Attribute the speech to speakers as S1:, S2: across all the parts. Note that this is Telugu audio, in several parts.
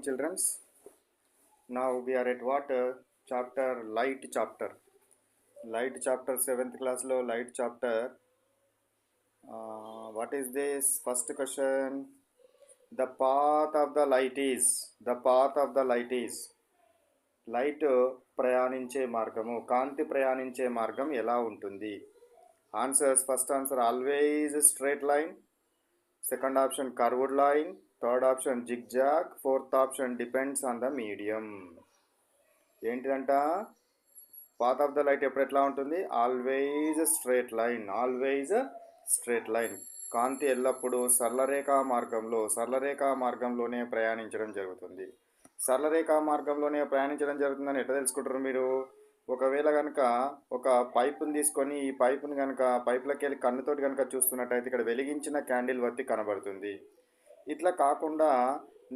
S1: childrens. Now we are at what chapter? Light chapter. Light chapter 7th class lo light chapter. What is this? First question. The path of the light is. The path of the light is. Light ప్రయాణించే మార్గము కాంతి ప్రయాణించే మార్గం ఎలా ఉంటుంది? Answers. First answer always straight line, second option curved line, third option zigzag, fourth option depends on the medium. ఏంటిదంట? పాత్ ఆఫ్ ద లైట్ ఎప్పుడు ఎట్లా ఉంటుంది? Always straight line. Always straight line. కాంతి ఎల్లప్పుడూ సరళరేఖా మార్గంలోనే ప్రయాణించడం జరుగుతుంది. సరళరేఖా మార్గంలోనే ప్రయాణించడం జరుగుతుందని ఎట్లా తెలుసుకుంటారు మీరు? ఒకవేళ కనుక ఒక పైపుని తీసుకొని ఈ పైపుని కనుక పైపులోకి వెళ్ళి కన్నుతోటి కనుక చూస్తున్నట్టయితే ఇక్కడ వెలిగించిన క్యాండిల్ వత్తి కనబడుతుంది. ఇట్లా కాకుండా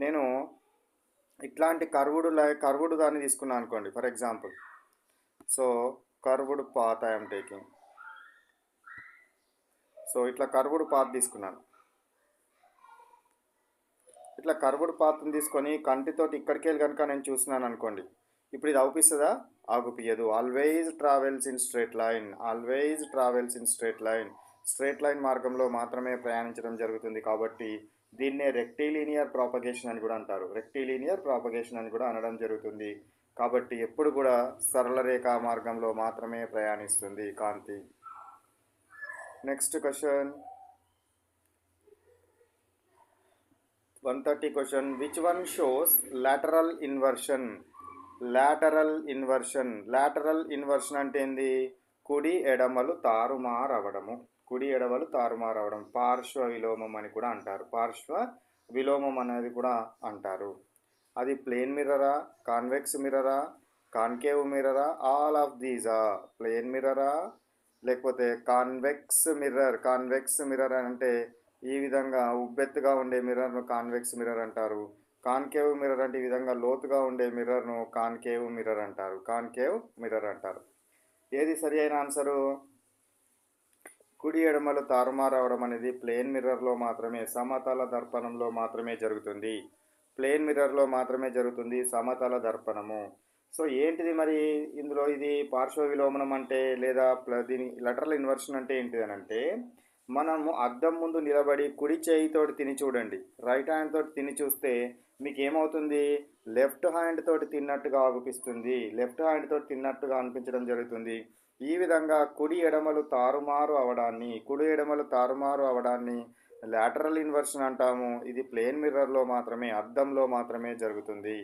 S1: నేను ఇట్లాంటి కర్వుడు దాన్ని తీసుకున్నాను అనుకోండి. For example, so curved path I'm taking. So ఇట్లా కర్వుడ్ పాత్ తీసుకున్నాను. ఇట్లా కర్వుడ్ పాత్ని తీసుకొని కంటితోటి ఇక్కడికి వెళ్ళి కనుక నేను చూస్తున్నాను అనుకోండి. ఇప్పుడు ఇది అవుపిస్తుందా? ఆగుపియదు. Always travels in straight line. Always travels in straight line. Straight line మార్గంలో మాత్రమే ప్రయాణించడం జరుగుతుంది. కాబట్టి దీన్నే రెక్టిలీనియర్ ప్రాపగేషన్ అని కూడా అంటారు. రెక్టిలీనియర్ ప్రాపగేషన్ అని కూడా అనడం జరుగుతుంది. కాబట్టి ఎప్పుడు కూడా సరళ రేఖా మార్గంలో మాత్రమే ప్రయాణిస్తుంది కాంతి. Next question 130 question. Which one shows lateral inversion? Lateral inversion అంటే ఏంది? కుడి ఎడమలు తారుమారవడము. పార్శ్వ విలోమం అని కూడా అంటారు. పార్శ్వ విలోమం అనేది కూడా అంటారు. అది ప్లేన్ మిర్రరా, కాన్వెక్స్ మిర్రరా, కాన్కేవ్ మిర్రరా? ఆల్ ఆఫ్ దీస్ ప్లేన్ మిర్రరా లేకపోతే కాన్వెక్స్ మిర్రర్ అంటే ఈ విధంగా ఉబ్బెత్తుగా ఉండే మిర్రర్ను కాన్వెక్స్ మిర్రర్ అంటారు. కాన్కేవ్ మిర్రర్ అంటే ఈ విధంగా లోతుగా ఉండే మిర్రర్ను కాన్కేవ్ మిర్రర్ అంటారు. ఏది సరి అయిన ఆన్సరు? కుడి ఎడమలు తారుమారవడం అనేది ప్లేన్ మిర్రర్లో మాత్రమే, సమతల దర్పణంలో మాత్రమే జరుగుతుంది. సమతల దర్పణము. సో ఏంటిది మరి ఇందులో? ఇది పార్శ్వ విలోమనం అంటే లేదా దీని లటరల్ ఇన్వర్షన్ అంటే ఏంటిది అని అంటే, మనము అద్దం ముందు నిలబడి కుడి చేయితోటి తిని చూడండి, రైట్ హ్యాండ్ తోటి తిని చూస్తే మీకు ఏమవుతుంది? లెఫ్ట్ హ్యాండ్ తోటి తిన్నట్టుగా అనిపించడం జరుగుతుంది. ఈ విధంగా కుడి ఎడమలు తారుమారు అవడాన్ని లాటరల్ ఇన్వర్షన్ అంటాము. ఇది ప్లేన్ మిర్రర్లో మాత్రమే, అద్దంలో మాత్రమే జరుగుతుంది.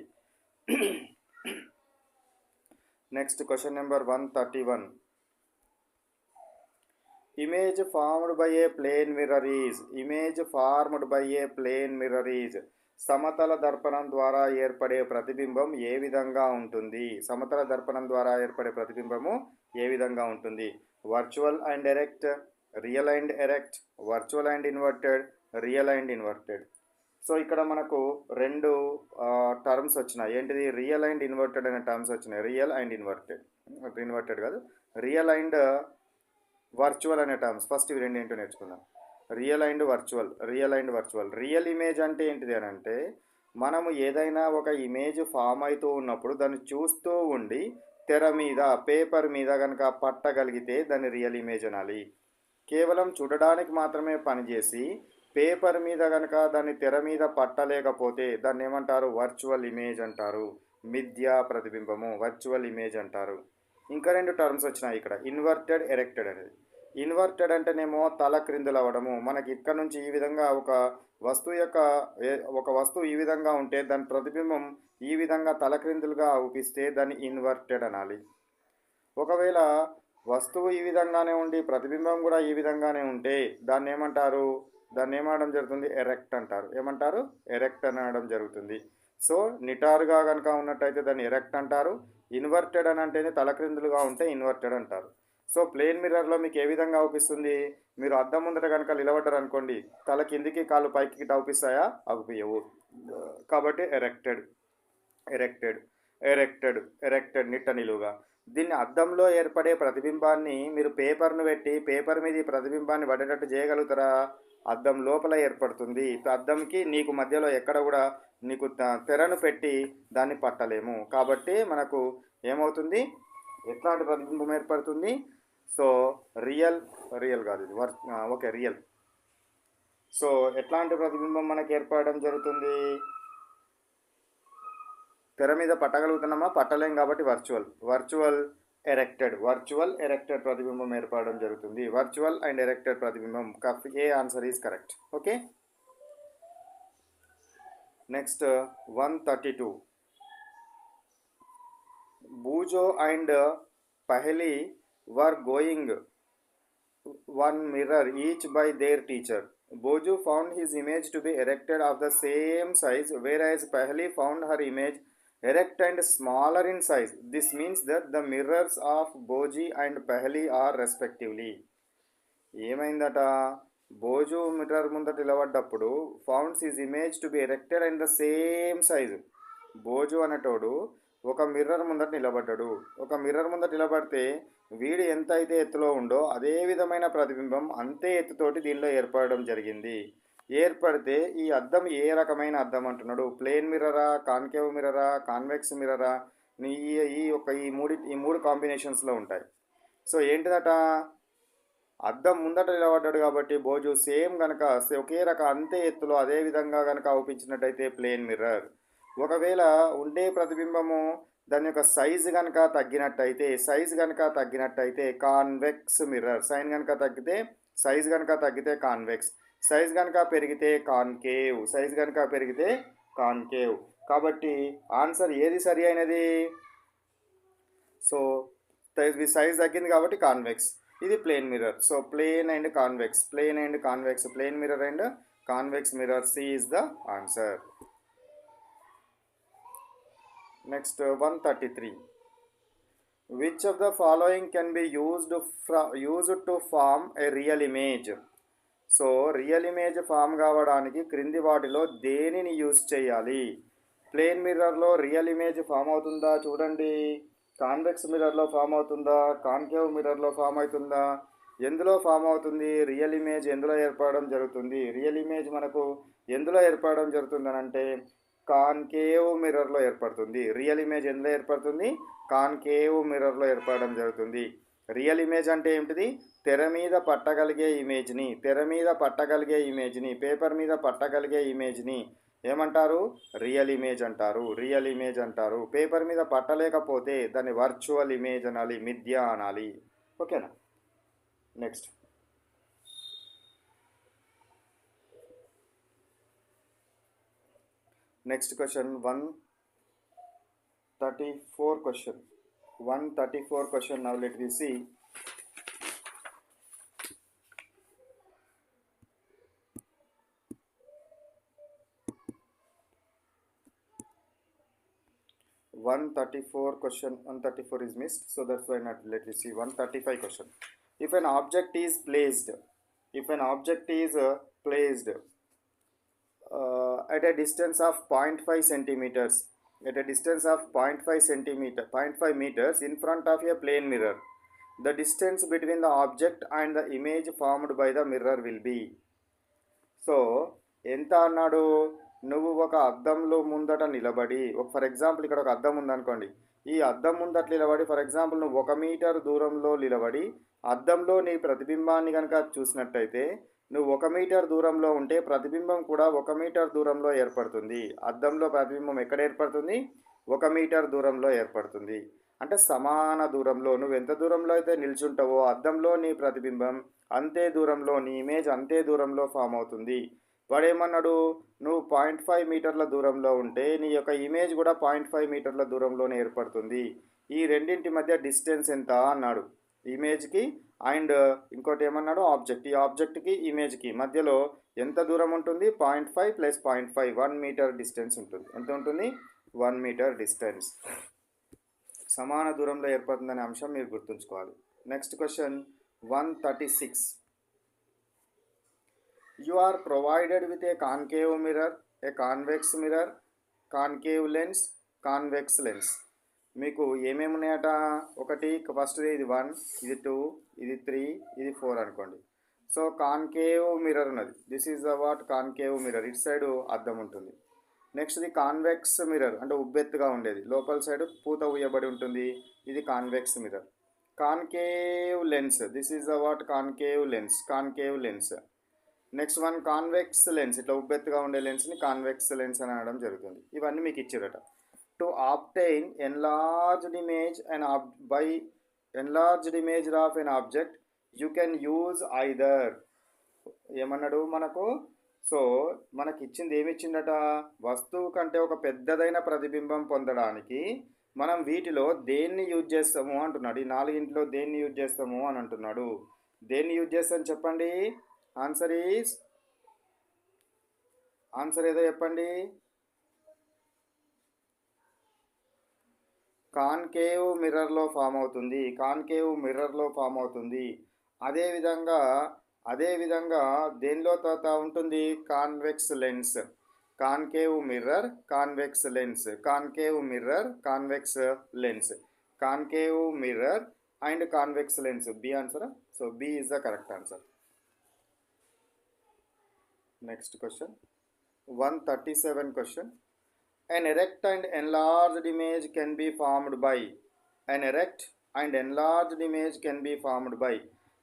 S1: Next question number 131. Image formed by a plane mirror is. సమతల దర్పణం ద్వారా ఏర్పడే ప్రతిబింబం ఏ విధంగా ఉంటుంది? Virtual and erect, real and erect, virtual and inverted, real and inverted. So ఇక్కడ మనకు రెండు టర్మ్స్ వచ్చినాయి. ఏంటిది? రియల్ అండ్ ఇన్వర్టెడ్ అనే టర్మ్స్ వచ్చినాయి. రియల్ అండ్ ఇన్వర్టెడ్ కాదు, రియల్ అండ్ వర్చువల్ అనే టర్మ్స్. ఫస్ట్ ఇవి రెండు ఏంటో నేర్చుకుందాం. Real and virtual. Real image అంటే ఏంటిది అని అంటే, మనము ఏదైనా ఒక ఇమేజ్ ఫామ్ అవుతూ ఉన్నప్పుడు దాన్ని చూస్తూ ఉండి తెర మీద, పేపర్ మీద కనుక పట్టగలిగితే దాన్ని రియల్ ఇమేజ్ అనాలి. కేవలం చూడడానికి మాత్రమే పనిచేసి పేపర్ మీద కనుక దాన్ని తెర మీద పట్టలేకపోతే దాన్ని ఏమంటారు? వర్చువల్ ఇమేజ్ అంటారు. మిథ్యా ప్రతిబింబము, వర్చువల్ ఇమేజ్ అంటారు. ఇంకా రెండు టర్మ్స్ వచ్చినాయి ఇక్కడ, ఇన్వర్టెడ్, ఎరెక్టెడ్ అనేది. ఇన్వర్టెడ్ అంటేనేమో తల క్రిందులు అవ్వడము. మనకి ఇక్కడ నుంచి ఈ విధంగా ఒక వస్తువు ఈ విధంగా ఉంటే దాని ప్రతిబింబం ఈ విధంగా తల క్రిందులుగా ఊపిస్తే దాన్ని ఇన్వర్టెడ్ అనాలి. ఒకవేళ వస్తువు ఈ విధంగానే ఉండి ప్రతిబింబం కూడా ఈ విధంగానే ఉంటే దాన్ని ఏమనడం జరుగుతుంది? ఎరెక్ట్ అంటారు. ఎరెక్ట్ అనడం జరుగుతుంది. సో నిటారుగా కనుక ఉన్నట్టయితే దాన్ని ఎరెక్ట్ అంటారు. ఇన్వర్టెడ్ అని అంటేనే తలక్రిందులుగా ఉంటే ఇన్వర్టెడ్ అంటారు. సో ప్లేన్ మిర్రర్లో మీకు ఏ విధంగా అవుపిస్తుంది? మీరు అద్దం ముందట కనుక నిలబడ్డారు అనుకోండి, తల కిందికి కాళ్ళు పైకి అవుపిస్తాయా? అవుపియవు. కాబట్టి ఎరెక్టెడ్ నిట్ట నిలువుగా. దీన్ని అద్దంలో ఏర్పడే ప్రతిబింబాన్ని మీరు పేపర్ను పెట్టి పేపర్ మీద ఈ ప్రతిబింబాన్ని పడేటట్టు చేయగలుగుతారా? అద్దం లోపల ఏర్పడుతుంది. అద్దంకి నీకు మధ్యలో ఎక్కడ కూడా నీకు తెరను పెట్టి దాన్ని పట్టలేము. కాబట్టి మనకు ఏమవుతుంది, ఎట్లాంటి ప్రతిబింబం ఏర్పడుతుంది? సో రియల్ కాదు ఇది, ఓకే రియల్. సో ఎట్లాంటి ప్రతిబింబం మనకు ఏర్పడడం జరుగుతుంది? తెర మీద పట్టగలుగుతున్నామా? పట్టలేం కాబట్టి వర్చువల్ ఎరెక్టెడ్ ప్రతిబింబం ఏర్పడడం జరుగుతుంది. వర్చువల్ అండ్ ఎరెక్టెడ్ ప్రతిబింబం. A answer is correct. Okay, next 132. Bhoju and Paheli were going one mirror each by their teacher. Boju found his image to be erected of the same size, whereas Pahli found her image erect and smaller in size. This means that the mirrors of Boji and Pahli are respectively. ఏమైందట? బోజు మిర్రర్ ముందట నిలబడ్డప్పుడు founds his image to be erected and the same size. Bhoju అనేటోడు ఒక మిర్రర్ ముందట నిలబడ్డాడు. ఒక మిర్రర్ ముందట నిలబడితే వీడు ఎంత అయితే ఎత్తులో ఉందో అదే విధమైన ప్రతిబింబం అంతే ఎత్తుతోటి దీనిలో ఏర్పడడం జరిగింది. ఏర్పడితే ఈ అద్దం ఏ రకమైన అద్దం అంటున్నాడు? ప్లేన్ మిర్రరా, కాన్కేవ్ మిర్రరా, కాన్వెక్స్ మిర్రరా? ఈ మూడు కాంబినేషన్స్లో ఉంటాయి. సో ఏంటిదట? అద్దం ముందట నిలబడ్డాడు కాబట్టి బోజు సేమ్ కనుక ఒకే అంతే ఎత్తులో అదే విధంగా కనుక అవుపించినట్టయితే ప్లేన్ మిర్రర్. ఒకవేళ ఉండే ప్రతిబింబము దాని యొక్క సైజు కనుక తగ్గినట్టయితే కాన్వెక్స్ మిర్రర్. సైజు కనుక తగ్గితే కాన్వెక్స్, సైజు కనుక పెరిగితే కాన్కేవ్. కాబట్టి ఆన్సర్ ఏది సరి అయినది? సో సైజ్ తగ్గింది కాబట్టి కాన్వెక్స్, ఇది plane mirror. So plane and convex, plane mirror and convex mirror, C is the answer. Next 133. Which of the following can be used to form a real image? So real image form కావడానికి క్రింది వాటిలో దేనిని యూజ్ చేయాలి? ప్లేన్ మిర్రర్లో రియల్ ఇమేజ్ ఫామ్ అవుతుందా చూడండి. కాన్వెక్స్ మిర్రర్లో ఫామ్ అవుతుందా? కాన్కేవ్ మిర్రర్లో ఫామ్ అవుతుందా? ఎందులో ఫామ్ అవుతుంది? రియల్ ఇమేజ్ ఎందులో ఏర్పడడం జరుగుతుంది? రియల్ ఇమేజ్ మనకు ఎందులో ఏర్పడడం జరుగుతుంది అని అంటే కాన్కేవ్ మిర్రర్లో ఏర్పడుతుంది. రియల్ ఇమేజ్ ఎందులో ఏర్పడుతుంది? కాన్కేవ్ మిర్రర్లో ఏర్పడడం జరుగుతుంది. రియల్ ఇమేజ్ అంటే ఏమిటిది? తెర మీద పట్టగలిగే ఇమేజ్ని, పేపర్ మీద పట్టగలిగే ఇమేజ్ని ఏమంటారు? రియల్ ఇమేజ్ అంటారు. పేపర్ మీద పట్టలేకపోతే దాన్ని వర్చువల్ ఇమేజ్ అనాలి, మిథ్య అనాలి. ఓకేనా? Next question 134 question. Now let me see. Question 134 is missed, so that's why not. Let me see 135 question. If an object is placed at a distance of 0.5 centimeters, 0.5 meters in front of a plane mirror, the distance between the object and the image formed by the mirror will be. So ఎంత అన్నాడు? నువ్వు ఒక అద్దంలో ముందట నిలబడి, ఫర్ ఎగ్జాంపుల్ ఇక్కడ ఒక అద్దం ఉందనుకోండి. ఈ అద్దం ముందట నిలబడి, ఫర్ ఎగ్జాంపుల్ నువ్వు 1 మీటర్ దూరంలో నిలబడి అద్దంలో నీ ప్రతిబింబాన్ని కనుక చూసినట్టయితే, నువ్వు 1 మీటర్ దూరంలో ఉంటే ప్రతిబింబం కూడా 1 మీటర్ దూరంలో ఏర్పడుతుంది. అద్దంలో ప్రతిబింబం ఎక్కడ ఏర్పడుతుంది? 1 మీటర్ దూరంలో ఏర్పడుతుంది. అంటే సమాన దూరంలో, నువ్వు ఎంత దూరంలో అయితే నిల్చుంటావో అద్దంలో నీ ప్రతిబింబం అంతే దూరంలో, నీ ఇమేజ్ అంతే దూరంలో ఫామ్ అవుతుంది. వాడేమన్నాడు? నువ్వు 0.5 మీటర్ల దూరంలో ఉంటే నీ యొక్క ఇమేజ్ కూడా 0.5 మీటర్ల దూరంలోనే ఏర్పడుతుంది. ఈ రెండింటి మధ్య డిస్టెన్స్ ఎంత అన్నాడు? ఇమేజ్కి అండ్ ఇంకోటి ఏమన్నాడు? ఆబ్జెక్ట్. ఈ ఆబ్జెక్ట్కి ఇమేజ్కి మధ్యలో ఎంత దూరం ఉంటుంది? 0.5 + 0.5 1 మీటర్ డిస్టెన్స్ ఉంటుంది. ఎంత ఉంటుంది? 1 మీటర్ డిస్టెన్స్. సమాన దూరంలో ఏర్పడుతుందనే అంశం మీరు గుర్తుంచుకోవాలి. Next question 136. You are provided with a concave mirror, a convex mirror, concave lens, convex lens. మీకు ఏమేమి ఉన్నాయట? ఒకటి ఫస్ట్ ఇది 1, ఇది 2, ఇది 3, ఇది 4 అనుకోండి. సో కాన్కేవ్ మిర్రర్ ఉన్నది. This is the what? Concave mirror. ఇటు సైడ్ అద్దం ఉంటుంది. నెక్స్ట్ది కాన్వెక్స్ మిర్రర్, అంటే ఉబ్బెత్తుగా ఉండేది, లోపల సైడ్ పూత ఉయ్యబడి ఉంటుంది, ఇది convex mirror. Concave lens, this is the what concave lens, concave lens. Next one convex lens, ఇట్లా ఉబ్బెత్తుగా ఉండే లెన్స్ని కాన్వెక్స్ లెన్స్ అని అనడం జరుగుతుంది. ఇవన్నీ మీకు ఇచ్చిరట. To obtain enlarged image and by enlarged image of an object you can use either. ఏమన్నాడు మనకు? సో మనకి ఇచ్చింది ఏమి ఇచ్చిందట? వస్తువు కంటే ఒక పెద్దదైన ప్రతిబింబం పొందడానికి మనం వీటిలో దేన్ని యూజ్ చేస్తాము అంటున్నాడు. ఈ నాలుగింటిలో దేన్ని యూజ్ చేస్తాము అని అంటున్నాడు. దేన్ని యూజ్ చేస్తాం చెప్పండి? ఆన్సర్ ఈజ్, ఆన్సర్ ఏదో చెప్పండి. కాన్కేవ్ మిర్రర్లో ఫామ్ అవుతుంది, కాన్కేవ్ మిర్రర్లో ఫామ్ అవుతుంది. అదేవిధంగా దేనిలో ఉంటుంది? Convex lens. Concave mirror, convex lens, concave mirror, convex lens, concave mirror and convex lens. B answer. So B is the correct answer. Next question 137 question. An erect and enlarged image can be formed by. An erect and enlarged image can be formed by.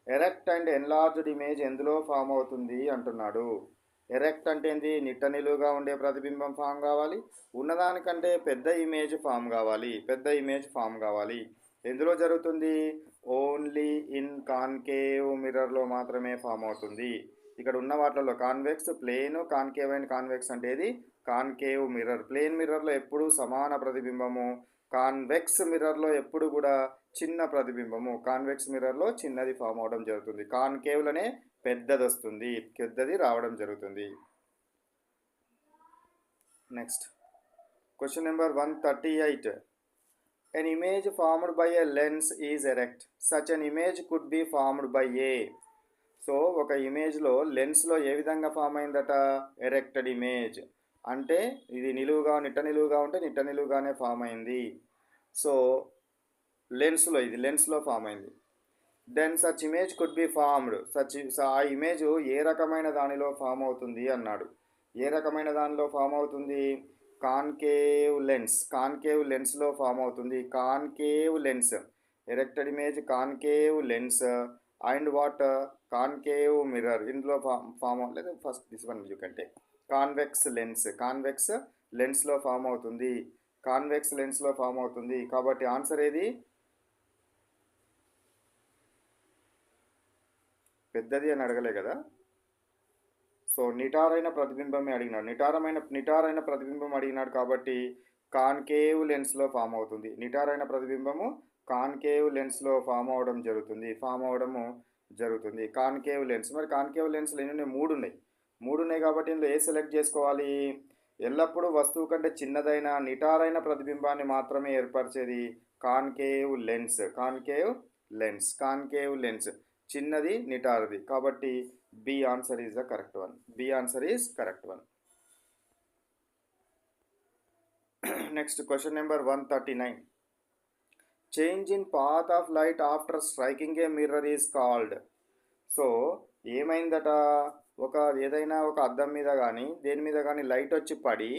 S1: Erect and enlarged image ఎందులో ఫామ్ అవుతుంది అంటున్నాడు. ఎరెక్ట్ అంటే ఏంది? నిట్ట నిలువుగా ఉండే ప్రతిబింబం ఫామ్ కావాలి, ఉన్నదానికంటే పెద్ద ఇమేజ్ ఫామ్ కావాలి, పెద్ద ఇమేజ్ ఫామ్ కావాలి. ఎందులో జరుగుతుంది? ఓన్లీ ఇన్ కాన్కేవ్ మిర్రర్లో మాత్రమే ఫామ్ అవుతుంది. ఇక్కడ ఉన్న వాటిలో convex, plane, concave and convex అంటే ఏది? Concave mirror. ప్లేన్ మిర్రర్లో ఎప్పుడు సమాన ప్రతిబింబము, కాన్వెక్స్ మిర్రర్లో ఎప్పుడు కూడా చిన్న ప్రతిబింబము. కాన్వెక్స్ మిర్రర్లో చిన్నది ఫామ్ అవడం జరుగుతుంది, కాన్కేవ్లోనే పెద్దది వస్తుంది, పెద్దది రావడం జరుగుతుంది. Next question number 138. An image formed by a lens is erect. Such an image could be formed by A. So ఒక ఇమేజ్లో లెన్స్లో ఏ విధంగా ఫామ్ అయిందట? Erected image. అంటే ఇది నిలువుగా, నిట్ట నిలువుగా ఉంటే నిట్ట నిలువుగానే ఫామ్ అయింది. సో లెన్స్లో, ఇది లెన్స్లో ఫామ్ అయింది. Then such image could be formed. ఆ ఇమేజ్ ఏ రకమైన దానిలో ఫామ్ అవుతుంది అన్నాడు. ఏ రకమైన దానిలో ఫామ్ అవుతుంది? Concave lens. కాన్కేవ్ లెన్స్లో ఫామ్ అవుతుంది. Concave lens, erected image, concave lens and what? Concave mirror. ఇందులో ఫామ్ అవ్వలేదు. First this one you can take. Convex lens, convex లెన్స్లో ఫామ్ అవుతుంది, కాన్వెక్స్ లెన్స్లో ఫామ్ అవుతుంది. కాబట్టి ఆన్సర్ ఏది? పెద్దది అని అడగలే కదా. సో నిటారైన ప్రతిబింబమే అడిగినాడు. నిటారైన ప్రతిబింబం అడిగినాడు కాబట్టి కాన్కేవ్ లెన్స్లో ఫామ్ అవుతుంది. నిటారైన ప్రతిబింబము కాన్కేవ్ లెన్స్లో ఫామ్ అవడం జరుగుతుంది. Concave lens. మరి కాన్కేవ్ లెన్స్లు ఎన్ని ఉన్నాయి? మూడు ఉన్నాయి కాబట్టి ఇందులో ఏ సెలెక్ట్ చేసుకోవాలి? ఎల్లప్పుడూ వస్తువు కంటే చిన్నదైన నిటారైన ప్రతిబింబాన్ని మాత్రమే ఏర్పరిచేది concave lens. Concave lens, concave lens చిన్నది, నిటారుది. కాబట్టి B answer is the correct one. B answer is correct one. Next question number 139. Change in path of light after striking a mirror is called. So ఏమైందట? ఏదైనా ఒక అద్దం మీద కానీ దేని మీద కానీ లైట్ వచ్చి పడి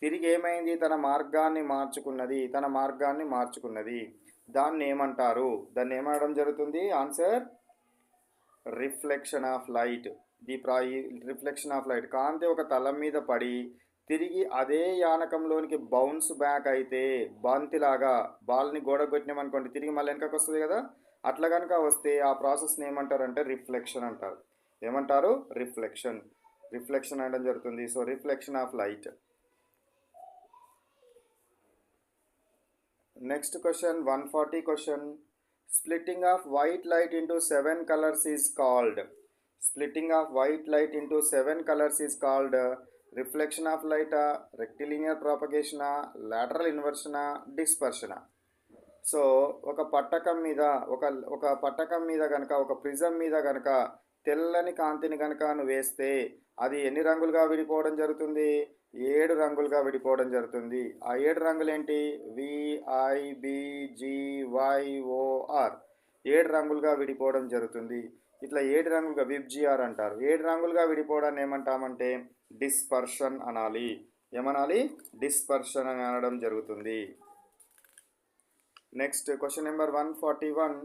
S1: తిరిగి ఏమైంది? తన మార్గాన్ని మార్చుకున్నది. దాన్ని ఏమంటారు? దాన్ని ఏమనడం జరుగుతుంది? Answer reflection of light. Reflection of light. కాంతి ఒక తలం మీద పడి తిరిగి అదే యానకంలోనికి బౌన్స్ బ్యాక్ అయితే, బంతిలాగా బాల్ని గోడ కొట్టినామనుకోండి, తిరిగి మళ్ళీ వెనకకు వస్తుంది కదా, అట్లా కనుక వస్తే ఆ ప్రాసెస్ని ఏమంటారంటే రిఫ్లెక్షన్ అంటారు. ఏమంటారు? రిఫ్లెక్షన్. రిఫ్లెక్షన్ అనడం జరుగుతుంది. So reflection of light. Next question 140 question. Splitting of white light into 7 colours is called. Splitting of white light into 7 colours is called reflection of లైటా, రెక్టిలినియర్ ప్రాపగేషనా, లాటరల్ ఇన్వర్షనా, డిస్పర్షనా. సో ఒక పట్టకం మీద కనుక, ఒక ప్రిజం మీద కనుక తెల్లని కాంతిని కనుక నువ్వు వేస్తే అది ఎన్ని రంగులుగా విడిపోవడం జరుగుతుంది? 7 రంగులుగా విడిపోవడం జరుగుతుంది. ఆ 7 రంగులు ఏంటి? VIBGYOR. 7 రంగులుగా విడిపోవడం జరుగుతుంది. ఇట్లా 7 రంగులుగా విబ్జిఆర్ అంటారు. 7 రంగులుగా విడిపోవడాన్ని ఏమంటామంటే డిస్పర్షన్ అనాలి. ఏమనాలి? డిస్పర్షన్ అని అనడం జరుగుతుంది. Next question number 141.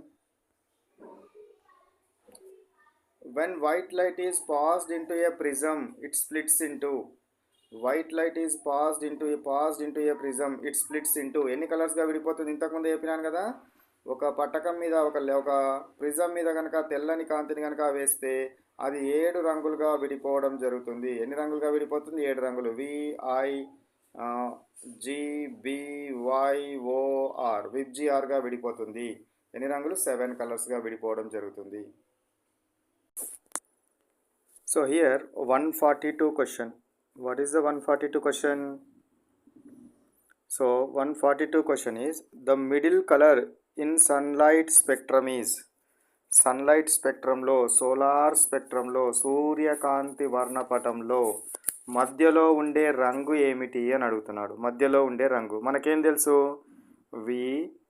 S1: When white light is passed into a prism, it splits into. White light is passed into a prism, it splits into. ఎన్ని కలర్స్గా విడిపోతుంది? ఇంతకుముందు చెప్పినాను కదా, ఒక పట్టకం మీద ఒక ప్రిజం మీద కనుక తెల్లని కాంతిని కనుక వేస్తే అది 7 రంగులుగా విడిపోవడం జరుగుతుంది. ఎన్ని రంగులుగా విడిపోతుంది? 7 రంగులు. VIGBYOR విబ్జిఆర్గా విడిపోతుంది. ఎన్ని రంగులు? 7 కలర్స్గా విడిపోవడం జరుగుతుంది. So here 142 question. What is the 142 question? So 142 question is, the middle color in sunlight spectrum is. Sunlight స్పెక్ట్రంలో, సోలార్ స్పెక్ట్రంలో, సూర్యకాంతి వర్ణపటంలో మధ్యలో ఉండే రంగు ఏమిటి అని అడుగుతున్నాడు. మధ్యలో ఉండే రంగు మనకేం తెలుసు? VIBGYOR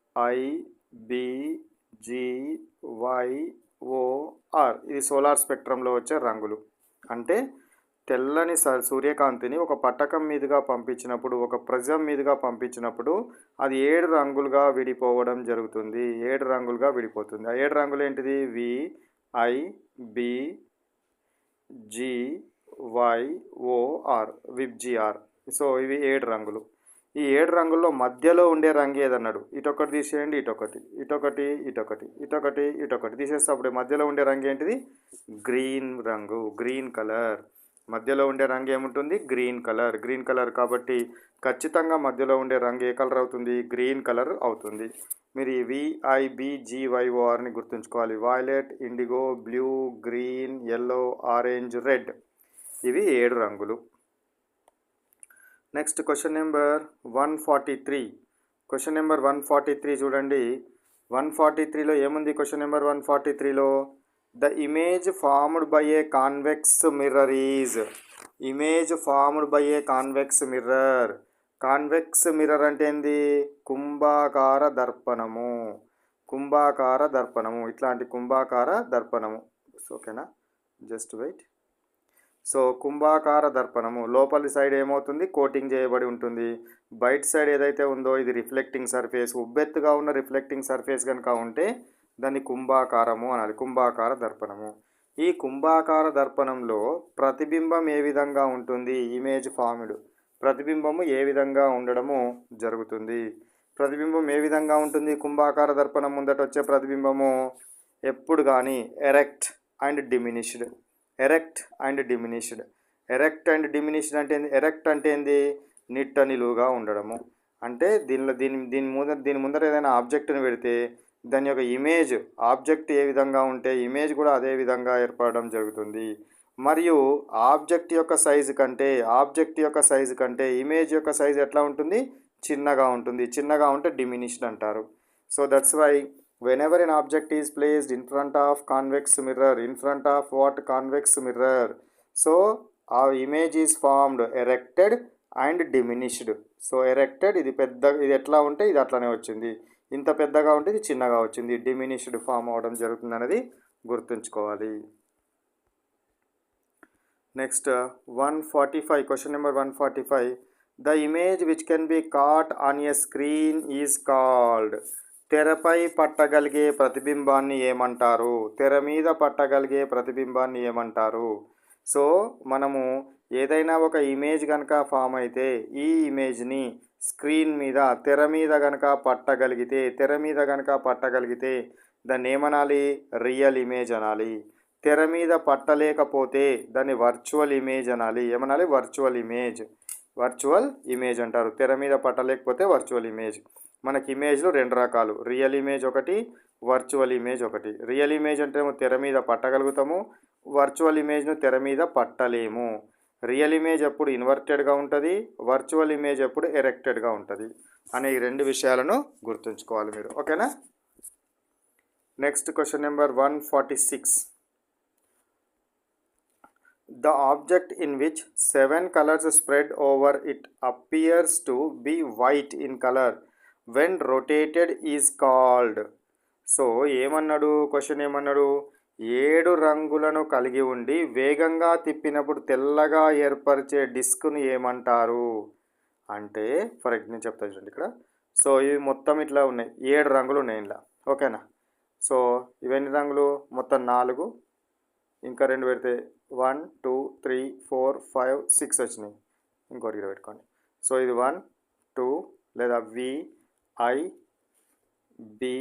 S1: ఇది సోలార్ స్పెక్ట్రంలో వచ్చే రంగులు. అంటే తెల్లని సూర్యకాంతిని ఒక పట్టకం మీదుగా పంపించినప్పుడు, ఒక ప్రిజం మీదుగా పంపించినప్పుడు అది 7 రంగులుగా విడిపోవడం జరుగుతుంది. 7 రంగులుగా విడిపోతుంది. ఆ 7 రంగులు ఏంటిది? VIBGYOR VIBGYOR. సో ఇవి 7 రంగులు. ఈ 7 రంగుల్లో మధ్యలో ఉండే రంగు ఏదన్నాడు? ఇటొకటి తీసేయండి, ఇటొకటి తీసేస్తే అప్పుడు మధ్యలో ఉండే రంగు ఏంటిది? గ్రీన్ రంగు, గ్రీన్ కలర్. మధ్యలో ఉండే రంగు ఏముంటుంది? Green colour. గ్రీన్ కలర్ కాబట్టి ఖచ్చితంగా మధ్యలో ఉండే రంగు ఏ కలర్ అవుతుంది? గ్రీన్ కలర్ అవుతుంది. మీరు ఈ VIBGYORని గుర్తుంచుకోవాలి. Violet, indigo, blue, green, yellow, orange, red. ఇవి 7 రంగులు. Next question number 143. Question number 143 చూడండి. 143లో ఏముంది? క్వశ్చన్ నెంబర్ 143లో the image formed by a convex mirror is. Image formed by a convex mirror. Convex mirror అంటే ఏంది? కుంభాకార దర్పణము. కుంభాకార దర్పణము, ఇట్లాంటి కుంభాకార దర్పణము. ఓకేనా? Just wait. సో కుంభాకార దర్పణము లోపలి సైడ్ ఏమవుతుంది? కోటింగ్ చేయబడి ఉంటుంది. బయట సైడ్ ఏదైతే ఉందో ఇది రిఫ్లెక్టింగ్ సర్ఫేస్. ఉబ్బెత్తుగా ఉన్న రిఫ్లెక్టింగ్ సర్ఫేస్ కనుక ఉంటే దాన్ని కుంభాకారము అనాలి. కుంభాకార దర్పణము. ఈ కుంభాకార దర్పణంలో ప్రతిబింబం ఏ విధంగా ఉంటుంది? Image formed. ప్రతిబింబము ఏ విధంగా ఉండడము జరుగుతుంది? ప్రతిబింబం ఏ విధంగా ఉంటుంది? కుంభాకార దర్పణం ముందట వచ్చే ప్రతిబింబము ఎప్పుడు కానీ erect and diminished. Erect and diminished. Erect and diminished అంటే ఏంది? ఎరెక్ట్ అంటే ఏంది? నిట్ట నిలువుగా ఉండడము. అంటే దీని ముందర ఏదైనా ఆబ్జెక్ట్ని పెడితే దాని యొక్క ఇమేజ్, ఆబ్జెక్ట్ ఏ విధంగా ఉంటే ఇమేజ్ కూడా అదే విధంగా ఏర్పడడం జరుగుతుంది. మరియు ఆబ్జెక్ట్ యొక్క సైజు కంటే ఇమేజ్ యొక్క సైజు ఎట్లా ఉంటుంది? చిన్నగా ఉంటుంది. చిన్నగా ఉంటే డిమినిష్డ్ అంటారు. So that's why whenever an object is placed in front of convex mirror, in front of what? Convex mirror. So our image is formed erected and diminished. So erected ఇది ఎట్లా ఉంటే ఇది అట్లానే వచ్చింది. ఇంత పెద్దగా ఉంటే ఇది చిన్నగా వచ్చింది. డిమినిష్డ్ ఫామ్ అవడం జరుగుతుంది అనేది గుర్తుంచుకోవాలి. Next 145. Question number 145. The image which can be caught on a screen is called. తెరపై పట్టగలిగే ప్రతిబింబాన్ని ఏమంటారు? తెర మీద పట్టగలిగే ప్రతిబింబాన్ని ఏమంటారు? సో మనము ఏదైనా ఒక ఇమేజ్ కనుక ఫామ్ అయితే ఈ ఇమేజ్ని స్క్రీన్ మీద, తెర మీద కనుక పట్టగలిగితే దాన్ని ఏమనాలి? రియల్ ఇమేజ్ అనాలి. తెర మీద పట్టలేకపోతే దాన్ని వర్చువల్ ఇమేజ్ అనాలి. ఏమనాలి? వర్చువల్ ఇమేజ్ అంటారు. తెర మీద పట్టలేకపోతే వర్చువల్ ఇమేజ్. మనకి ఇమేజ్లో 2 రకాలు, రియల్ ఇమేజ్ ఒకటి, వర్చువల్ ఇమేజ్ ఒకటి. రియల్ ఇమేజ్ అంటే తెర మీద పట్టగలుగుతాము, వర్చువల్ ఇమేజ్ను తెర మీద పట్టలేము. రియల్ ఇమేజ్ ఎప్పుడు ఇన్వర్టెడ్గా ఉంటుంది, వర్చువల్ ఇమేజ్ ఎప్పుడు ఎరెక్టెడ్గా ఉంటుంది అనే ఈ 2 విషయాలను గుర్తుంచుకోవాలి మీరు. ఓకేనా? Next question number 146. The object in which 7 colors spread over it appears to be white in color when rotated is called. So ఏమన్నాడు? క్వశ్చన్ ఏమన్నాడు? 7 రంగులను కలిగి ఉండి వేగంగా తిప్పినప్పుడు తెల్లగా ఏర్పరిచే డిస్క్ను ఏమంటారు అంటే, నేను చెప్తాను చూడండి ఇక్కడ. సో ఇవి మొత్తం ఇట్లా ఉన్నాయి, 7 రంగులు ఉన్నాయి ఇలా. ఓకేనా. సో ఇవన్నీ రంగులు మొత్తం 4, ఇంకా 2 పెడితే 1 2 3 4 5 6 వచ్చినాయి. ఇంకోటి ఇక్కడ పెట్టుకోండి. సో ఇది 1 2 లేదా V I B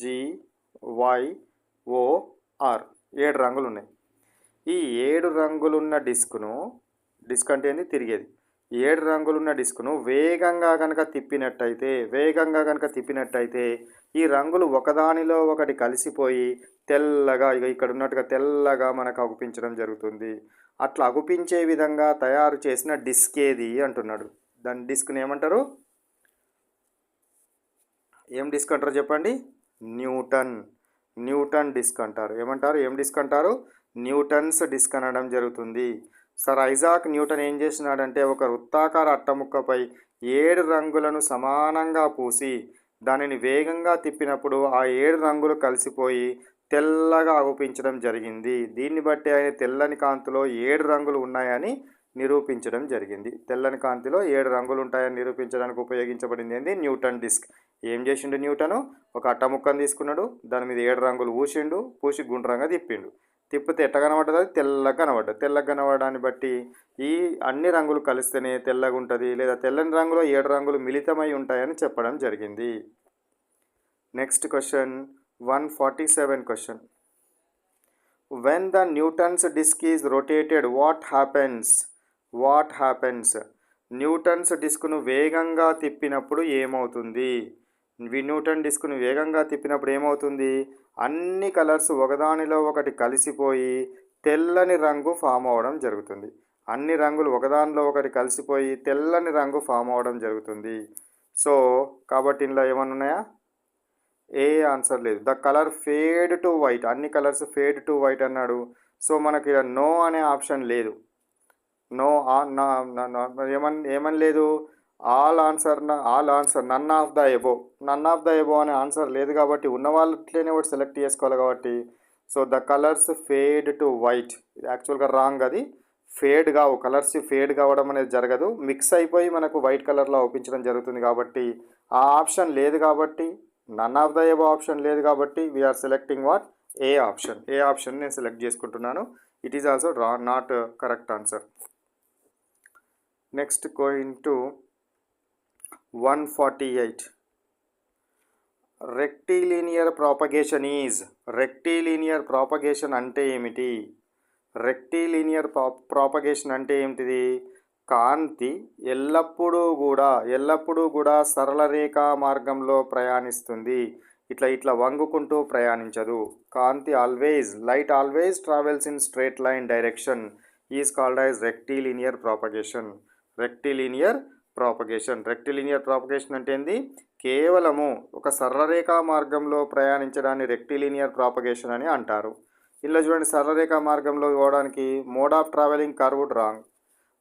S1: G Y O R 7 రంగులు ఉన్నాయి. ఈ 7 రంగులున్న డిస్క్ అంటే ఏంది, తిరిగేది. 7 రంగులున్న డిస్క్ను వేగంగా కనుక తిప్పినట్టయితే ఈ రంగులు ఒకదానిలో ఒకటి కలిసిపోయి తెల్లగా, ఇక ఇక్కడ ఉన్నట్టుగా తెల్లగా మనకు అగుపించడం జరుగుతుంది. అట్లా అగుపించే విధంగా తయారు చేసిన డిస్క్ ఏది అంటున్నాడు. దాని డిస్క్ని ఏమంటారు? ఏం డిస్క్ అంటారు చెప్పండి? న్యూటన్ డిస్క్ అంటారు. ఏమంటారు? ఏం డిస్క్ అంటారు? న్యూటన్స్ డిస్క్ అనడం జరుగుతుంది. సర్ ఐజాక్ న్యూటన్ ఏం చేసినాడంటే ఒక వృత్తాకార అట్టముక్కపై 7 రంగులను సమానంగా పూసి దానిని వేగంగా తిప్పినప్పుడు ఆ 7 రంగులు కలిసిపోయి తెల్లగా అగుపించడం జరిగింది. దీన్ని బట్టి ఆయన తెల్లని కాంతిలో 7 రంగులు ఉన్నాయని నిరూపించడం జరిగింది. తెల్లని కాంతిలో 7 రంగులు ఉంటాయని నిరూపించడానికి ఉపయోగించబడింది ఏంది? Newton disc. ఏం చేసిండు న్యూటను? ఒక అట్టముక్కను తీసుకున్నాడు, దాని మీద 7 రంగులు పూసి గుండ్రంగా తిప్పితే ఎట్ట కనబడ్డది? అది తెల్లగా కనబడ్డది. తెల్లగా కనబడడాన్ని బట్టి ఈ అన్ని రంగులు కలిస్తేనే తెల్లగా ఉంటుంది, లేదా తెల్లని రంగులో 7 రంగులు మిళితమై ఉంటాయని చెప్పడం జరిగింది. Next question 147 question. When the Newton's disc is rotated what happens? Newton's డిస్క్ను వేగంగా తిప్పినప్పుడు ఏమవుతుంది? న్యూటన్ డిస్క్ను వేగంగా తిప్పినప్పుడు ఏమవుతుంది? అన్ని కలర్స్ ఒకదానిలో ఒకటి కలిసిపోయి తెల్లని రంగు ఫామ్ అవ్వడం జరుగుతుంది. అన్ని రంగులు ఒకదానిలో ఒకటి కలిసిపోయి తెల్లని రంగు ఫామ్ అవ్వడం జరుగుతుంది. సో కాబట్టి ఇందులో ఏమన్నా ఉన్నాయా? ఏ ఆన్సర్ లేదు. The colour fade to white, అన్ని కలర్స్ ఫేడ్ టు వైట్ అన్నాడు. సో మనకి నో అనే ఆప్షన్ లేదు. నో ఏమని లేదు? All answer none of the above అనే ఆన్సర్ లేదు కాబట్టి ఉన్న వాళ్ళట్లేనే ఒకటి సెలెక్ట్ చేసుకోవాలి కాబట్టి. So the colours fade to white, ఇది యాక్చువల్గా రాంగ్. అది ఫేడ్ కావు, కలర్స్ ఫేడ్ కావడం అనేది జరగదు, మిక్స్ అయిపోయి మనకు వైట్ కలర్లో అవుపించడం జరుగుతుంది. కాబట్టి ఆ ఆప్షన్ లేదు కాబట్టి, none of the above option లేదు కాబట్టి we are selecting what? A option నేను సెలెక్ట్ చేసుకుంటున్నాను. It is also not correct answer. Next going to 148. Rectilinear propagation అంటే ఏమిటి? రెక్టిలీనియర్ ప్రాపగేషన్ అంటే ఏమిటిది? కాంతి ఎల్లప్పుడూ కూడా సరళ రేఖా మార్గంలో ప్రయాణిస్తుంది, ఇట్లా వంగుకుంటూ ప్రయాణించదు. కాంతి light always travels in straight line direction is called as rectilinear propagation. Rectilinear propagation అంటే ఏంది? కేవలము ఒక సరళరేఖా మార్గంలో ప్రయాణించడాన్ని రెక్టిలీనియర్ ప్రాపగేషన్ అని అంటారు. ఇలా చూడండి, సరళరేఖా మార్గంలో పోవడానికి mode of travelling curved wrong,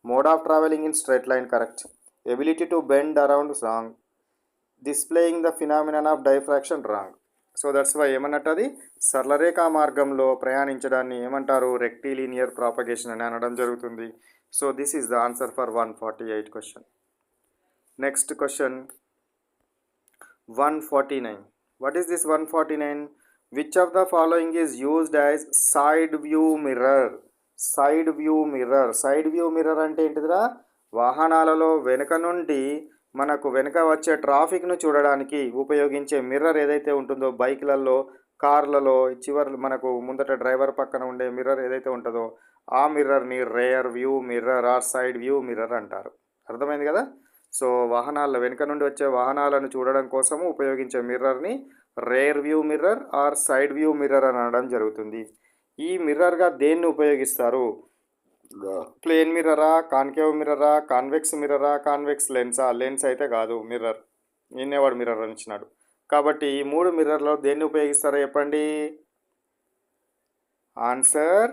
S1: mode of travelling in straight line correct, ability to bend around wrong, displaying the phenomenon of diffraction wrong. So that's why ఏమన్నట్టు అది సరళరేఖా మార్గంలో ప్రయాణించడాన్ని ఏమంటారు? రెక్టిలీనియర్ ప్రాపగేషన్ అని అనడం జరుగుతుంది. So this is the answer for 148 question. Next question 149. What is this 149? Which of the following is used as side view mirror? Side view mirror అంటే ఏంటిదిరా? వాహనాలలో వెనుక నుండి మనకు వెనుక వచ్చే ట్రాఫిక్ను చూడడానికి ఉపయోగించే మిర్రర్ ఏదైతే ఉంటుందో, బైక్లలో, కార్లలో చివరి మనకు ముందట డ్రైవర్ పక్కన ఉండే మిర్రర్ ఏదైతే ఉంటుందో ఆ మిర్రర్ని rear view mirror or side view mirror అంటారు. అర్థమైంది కదా? సో వాహనాల వెనుక నుండి వచ్చే వాహనాలను చూడడం కోసము ఉపయోగించే మిర్రర్ని rear view mirror or side view mirror అని అనడం జరుగుతుంది. ఈ మిర్రర్గా దేన్ని ఉపయోగిస్తారు? ప్లేన్ మిర్రరా, కాన్కేవ్ మిర్రరా, కాన్వెక్స్ మిర్రరా, కాన్వెక్స్ లెన్సా? లెన్స్ అయితే కాదు, మిర్రర్. నిన్నేవాడు మిర్రర్ అని ఇచ్చినాడు కాబట్టి ఈ 3 మిర్రర్లో దేన్ని ఉపయోగిస్తారో చెప్పండి. Answer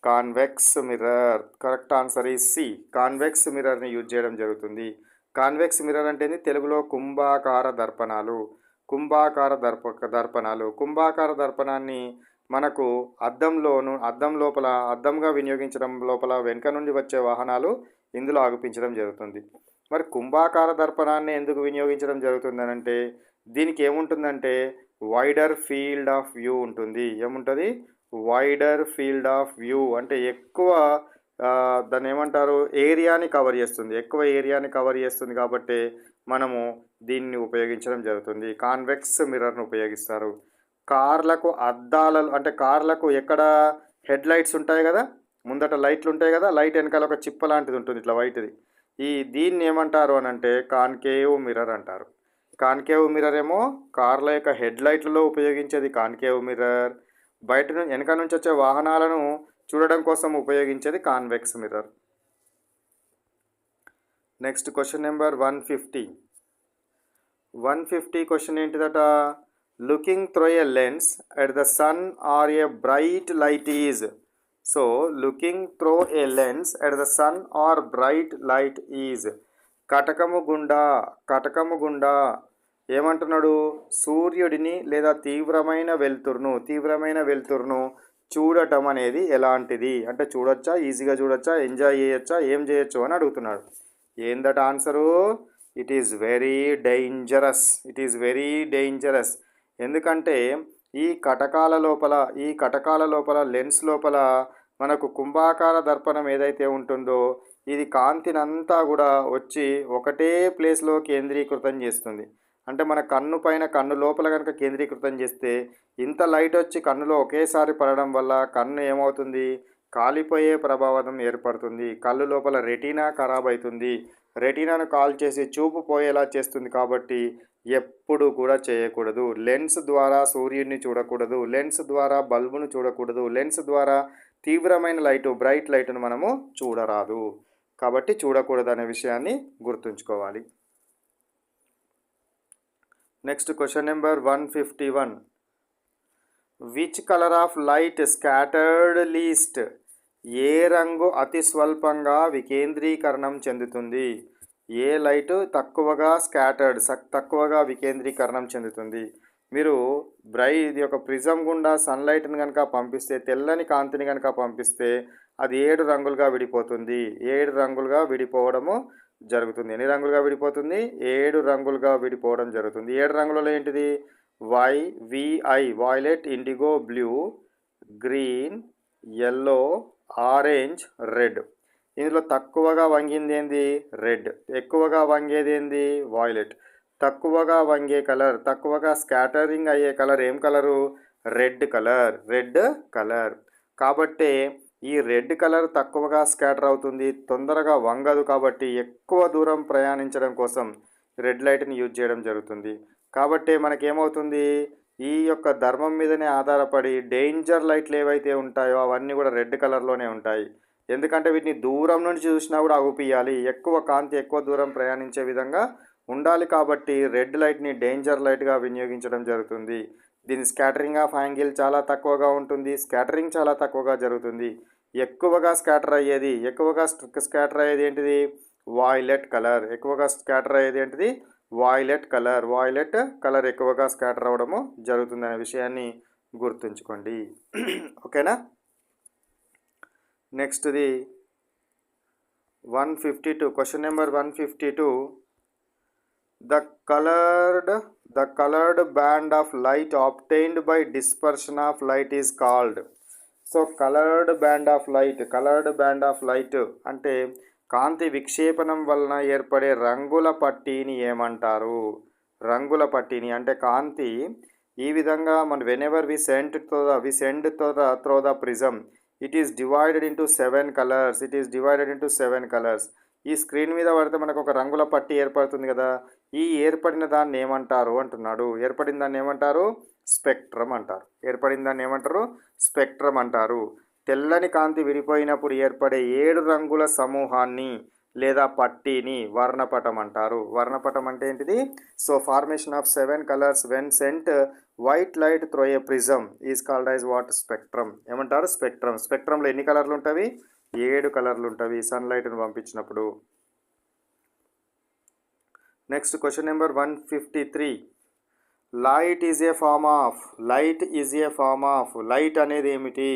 S1: convex mirror. Correct answer ఈ సి. కాన్వెక్స్ మిర్రర్ని యూజ్ చేయడం జరుగుతుంది. కాన్వెక్స్ మిర్రర్ అంటే తెలుగులో కుంభాకార దర్పణాలు. కుంభాకార దర్పణాన్ని మనకు అద్దం లోపల అద్దంగా వినియోగించడం లోపల వెనుక నుండి వచ్చే వాహనాలు ఇందులో ఆగిపించడం జరుగుతుంది. మరి కుంభాకార దర్పణాన్ని ఎందుకు వినియోగించడం జరుగుతుందనంటే దీనికి ఏముంటుందంటే వైడర్ ఫీల్డ్ ఆఫ్ వ్యూ ఉంటుంది. ఏముంటుంది? వైడర్ ఫీల్డ్ ఆఫ్ వ్యూ అంటే ఎక్కువ దాన్ని ఏమంటారు, ఏరియాని కవర్ చేస్తుంది. ఎక్కువ ఏరియాని కవర్ చేస్తుంది కాబట్టి మనము దీన్ని ఉపయోగించడం జరుగుతుంది. కాన్వెక్స్ మిర్రర్ను ఉపయోగిస్తారు. కార్లకు అద్దాలలో అంటే కార్లకు ఎక్కడ హెడ్ లైట్స్ ఉంటాయి కదా, ముందట లైట్లు ఉంటాయి కదా, లైట్ వెనకాల ఒక చిప్ప లాంటిది ఉంటుంది ఇట్లా వైట్ది. దీన్ని ఏమంటారు అని అంటే కాన్కేవ్ మిర్రర్ అంటారు. కాన్కేవ్ మిర్రర్ ఏమో కార్ల యొక్క హెడ్ లైట్లలో ఉపయోగించేది కాన్కేవ్ మిర్రర్. వెనక నుంచి వచ్చే వాహనాలను చూడడం కోసం ఉపయోగించేది convex mirror. Next question number 150 question ఏంటిదట? Looking through a lens at the sun or a bright light is. So looking through a lens at the sun or bright light is. కటకము గుండా ఏమంటున్నాడు? సూర్యుడిని లేదా తీవ్రమైన వెలుతురును చూడటం అనేది ఎలాంటిది అంటే చూడొచ్చా, ఈజీగా చూడొచ్చా, ఎంజాయ్ చేయొచ్చా, ఏం చేయొచ్చు అని అడుగుతున్నాడు. ఏందట answer? It is very dangerous. ఎందుకంటే ఈ కటకాల లోపల లెన్స్ లోపల మనకు కుంభాకార దర్పణం ఏదైతే ఉంటుందో ఇది కాంతినంతా కూడా వచ్చి ఒకటే ప్లేస్లో కేంద్రీకృతం చేస్తుంది. అంటే మన కన్ను లోపల కనుక కేంద్రీకృతం చేస్తే ఇంత లైట్ వచ్చి కన్నులో ఒకేసారి పడడం వల్ల కన్ను ఏమవుతుంది? కాలిపోయే ప్రభావం ఏర్పడుతుంది. కళ్ళు లోపల రెటీనా ఖరాబ్ అవుతుంది. రెటీనాను కాల్ చేసి చూపు పోయేలా చేస్తుంది. కాబట్టి ఎప్పుడు కూడా చేయకూడదు. లెన్స్ ద్వారా సూర్యుడిని చూడకూడదు, లెన్స్ ద్వారా బల్బును చూడకూడదు, లెన్స్ ద్వారా తీవ్రమైన బ్రైట్ లైట్ను మనము చూడరాదు. కాబట్టి చూడకూడదు అనే విషయాన్ని గుర్తుంచుకోవాలి. Next question number 151. Which colour of light scattered least. ఏ రంగు అతి స్వల్పంగా వికేంద్రీకరణం చెందుతుంది? ఏ లైట్ తక్కువగా వికేంద్రీకరణం చెందుతుంది? మీరు ఇది ఒక ప్రిజం గుండా సన్లైట్ని కనుక పంపిస్తే, తెల్లని కాంతిని కనుక పంపిస్తే అది 7 రంగులుగా విడిపోతుంది. 7 రంగులుగా విడిపోవడము జరుగుతుంది. ఎన్ని రంగులుగా విడిపోతుంది? 7 రంగులుగా విడిపోవడం జరుగుతుంది. 7 రంగులలో ఏంటిది? Violet, indigo, blue, green, yellow, orange, red. ఇందులో తక్కువగా వంగింది ఏంది? రెడ్. ఎక్కువగా వంగేది ఏంది? వైలెట్. తక్కువగా వంగే కలర్, తక్కువగా స్కాటరింగ్ అయ్యే కలర్ ఏం కలరు? Red colour. కాబట్టి ఈ రెడ్ కలర్ తక్కువగా స్కాటర్ అవుతుంది, తొందరగా వంగదు. కాబట్టి ఎక్కువ దూరం ప్రయాణించడం కోసం రెడ్ లైట్ని యూజ్ చేయడం జరుగుతుంది. కాబట్టి మనకేమవుతుంది? ఈ యొక్క ధర్మం మీదనే ఆధారపడి డేంజర్ లైట్లు ఏవైతే ఉంటాయో అవన్నీ కూడా రెడ్ కలర్లోనే ఉంటాయి. ఎందుకంటే వీటిని దూరం నుంచి చూసినా కూడా అగుపియాలి, ఎక్కువ కాంతి ఎక్కువ దూరం ప్రయాణించే విధంగా ఉండాలి. కాబట్టి రెడ్ లైట్ని డేంజర్ లైట్గా వినియోగించడం జరుగుతుంది. దీని స్కాటరింగ్ ఆఫ్ యాంగిల్ చాలా తక్కువగా ఉంటుంది, స్కాటరింగ్ చాలా తక్కువగా జరుగుతుంది. ఎక్కువగా స్కాటర్ అయ్యేది ఏంటిది? Violet colour. వాయిలెట్ కలర్ ఎక్కువగా స్కాటర్ అవ్వడము జరుగుతుందనే విషయాన్ని గుర్తుంచుకోండి. ఓకేనా? నెక్స్ట్ది 152 question number 152. The colored band of light obtained by dispersion of light is called. So coloured band of light అంటే కాంతి విక్షేపణం వలన ఏర్పడే రంగుల పట్టీని ఏమంటారు? రంగుల పట్టీని అంటే కాంతి ఈ విధంగా whenever we send through the prism, it is divided into 7 colors. ఈ స్క్రీన్ మీద పడితే మనకు ఒక రంగుల పట్టీ ఏర్పడుతుంది కదా, ఈ ఏర్పడిన దాన్ని ఏమంటారు అంటున్నాడు. ఏర్పడిన దాన్ని ఏమంటారు? స్పెక్ట్రమ్ అంటారు. తెల్లని కాంతి విడిపోయినప్పుడు ఏర్పడే 7 రంగుల సమూహాన్ని లేదా పట్టీని వర్ణపటం అంటారు. వర్ణపటం అంటే ఏంటిది? So formation of 7 colors when sent white light through a prism is called as what? Spectrum. ఏమంటారు? స్పెక్ట్రంలో ఎన్ని కలర్లు ఉంటాయి? 7 కలర్లు ఉంటాయి సన్లైట్ను పంపించినప్పుడు. Next question number 153. Light is a form of light అనేది ఏమిటి?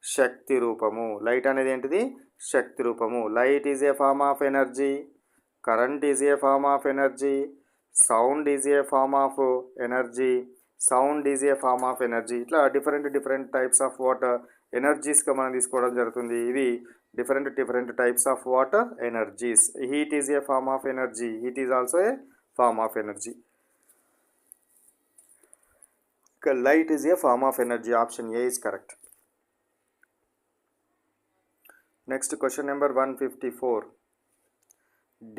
S1: శక్తి రూపము. లైట్ అనేది ఏంటిది? శక్తి రూపము. Light is a form of energy, current is a form of energy, sound is a form of energy, ఇట్లా డిఫరెంట్ టైప్స్ ఆఫ్ వాటర్ ఎనర్జీస్గా మనం తీసుకోవడం జరుగుతుంది. ఇవి different types of water energies. Heat is a form of energy, heat is also a form of energy. Light is a form of energy. Option A is correct. Next question number 154.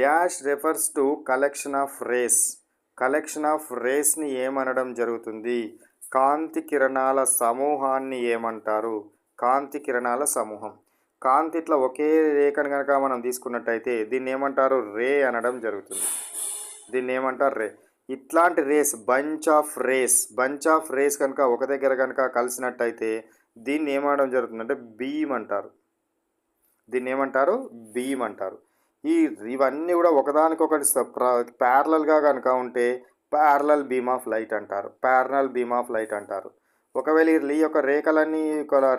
S1: Dash refers to collection of rays. Collection of rays ni ఏమనడం జరుగుతుంది? కాంతి కిరణాల సమూహాన్ని ఏమంటారు? కాంతి కిరణాల సమూహం. కాంతి ఇట్లా ఒకే రేఖను కనుక మనం తీసుకున్నట్టయితే దీన్ని ఏమంటారు? రే అనడం జరుగుతుంది. దీన్ని ఏమంటారు? రే. ఇట్లాంటి రేస్ బంచ్ ఆఫ్ రేస్ కనుక ఒక దగ్గర కనుక కలిసినట్టయితే దీన్ని ఏమనడం జరుగుతుందంటే బీమ్ అంటారు. దీన్ని ఏమంటారు? బీమ్ అంటారు. ఇవన్నీ కూడా ఒకదానికొకటి ప్యారలల్గా కనుక ఉంటే ప్యారలల్ బీమ్ ఆఫ్ లైట్ అంటారు. ఒకవేళ ఈ యొక్క రేఖలన్నీ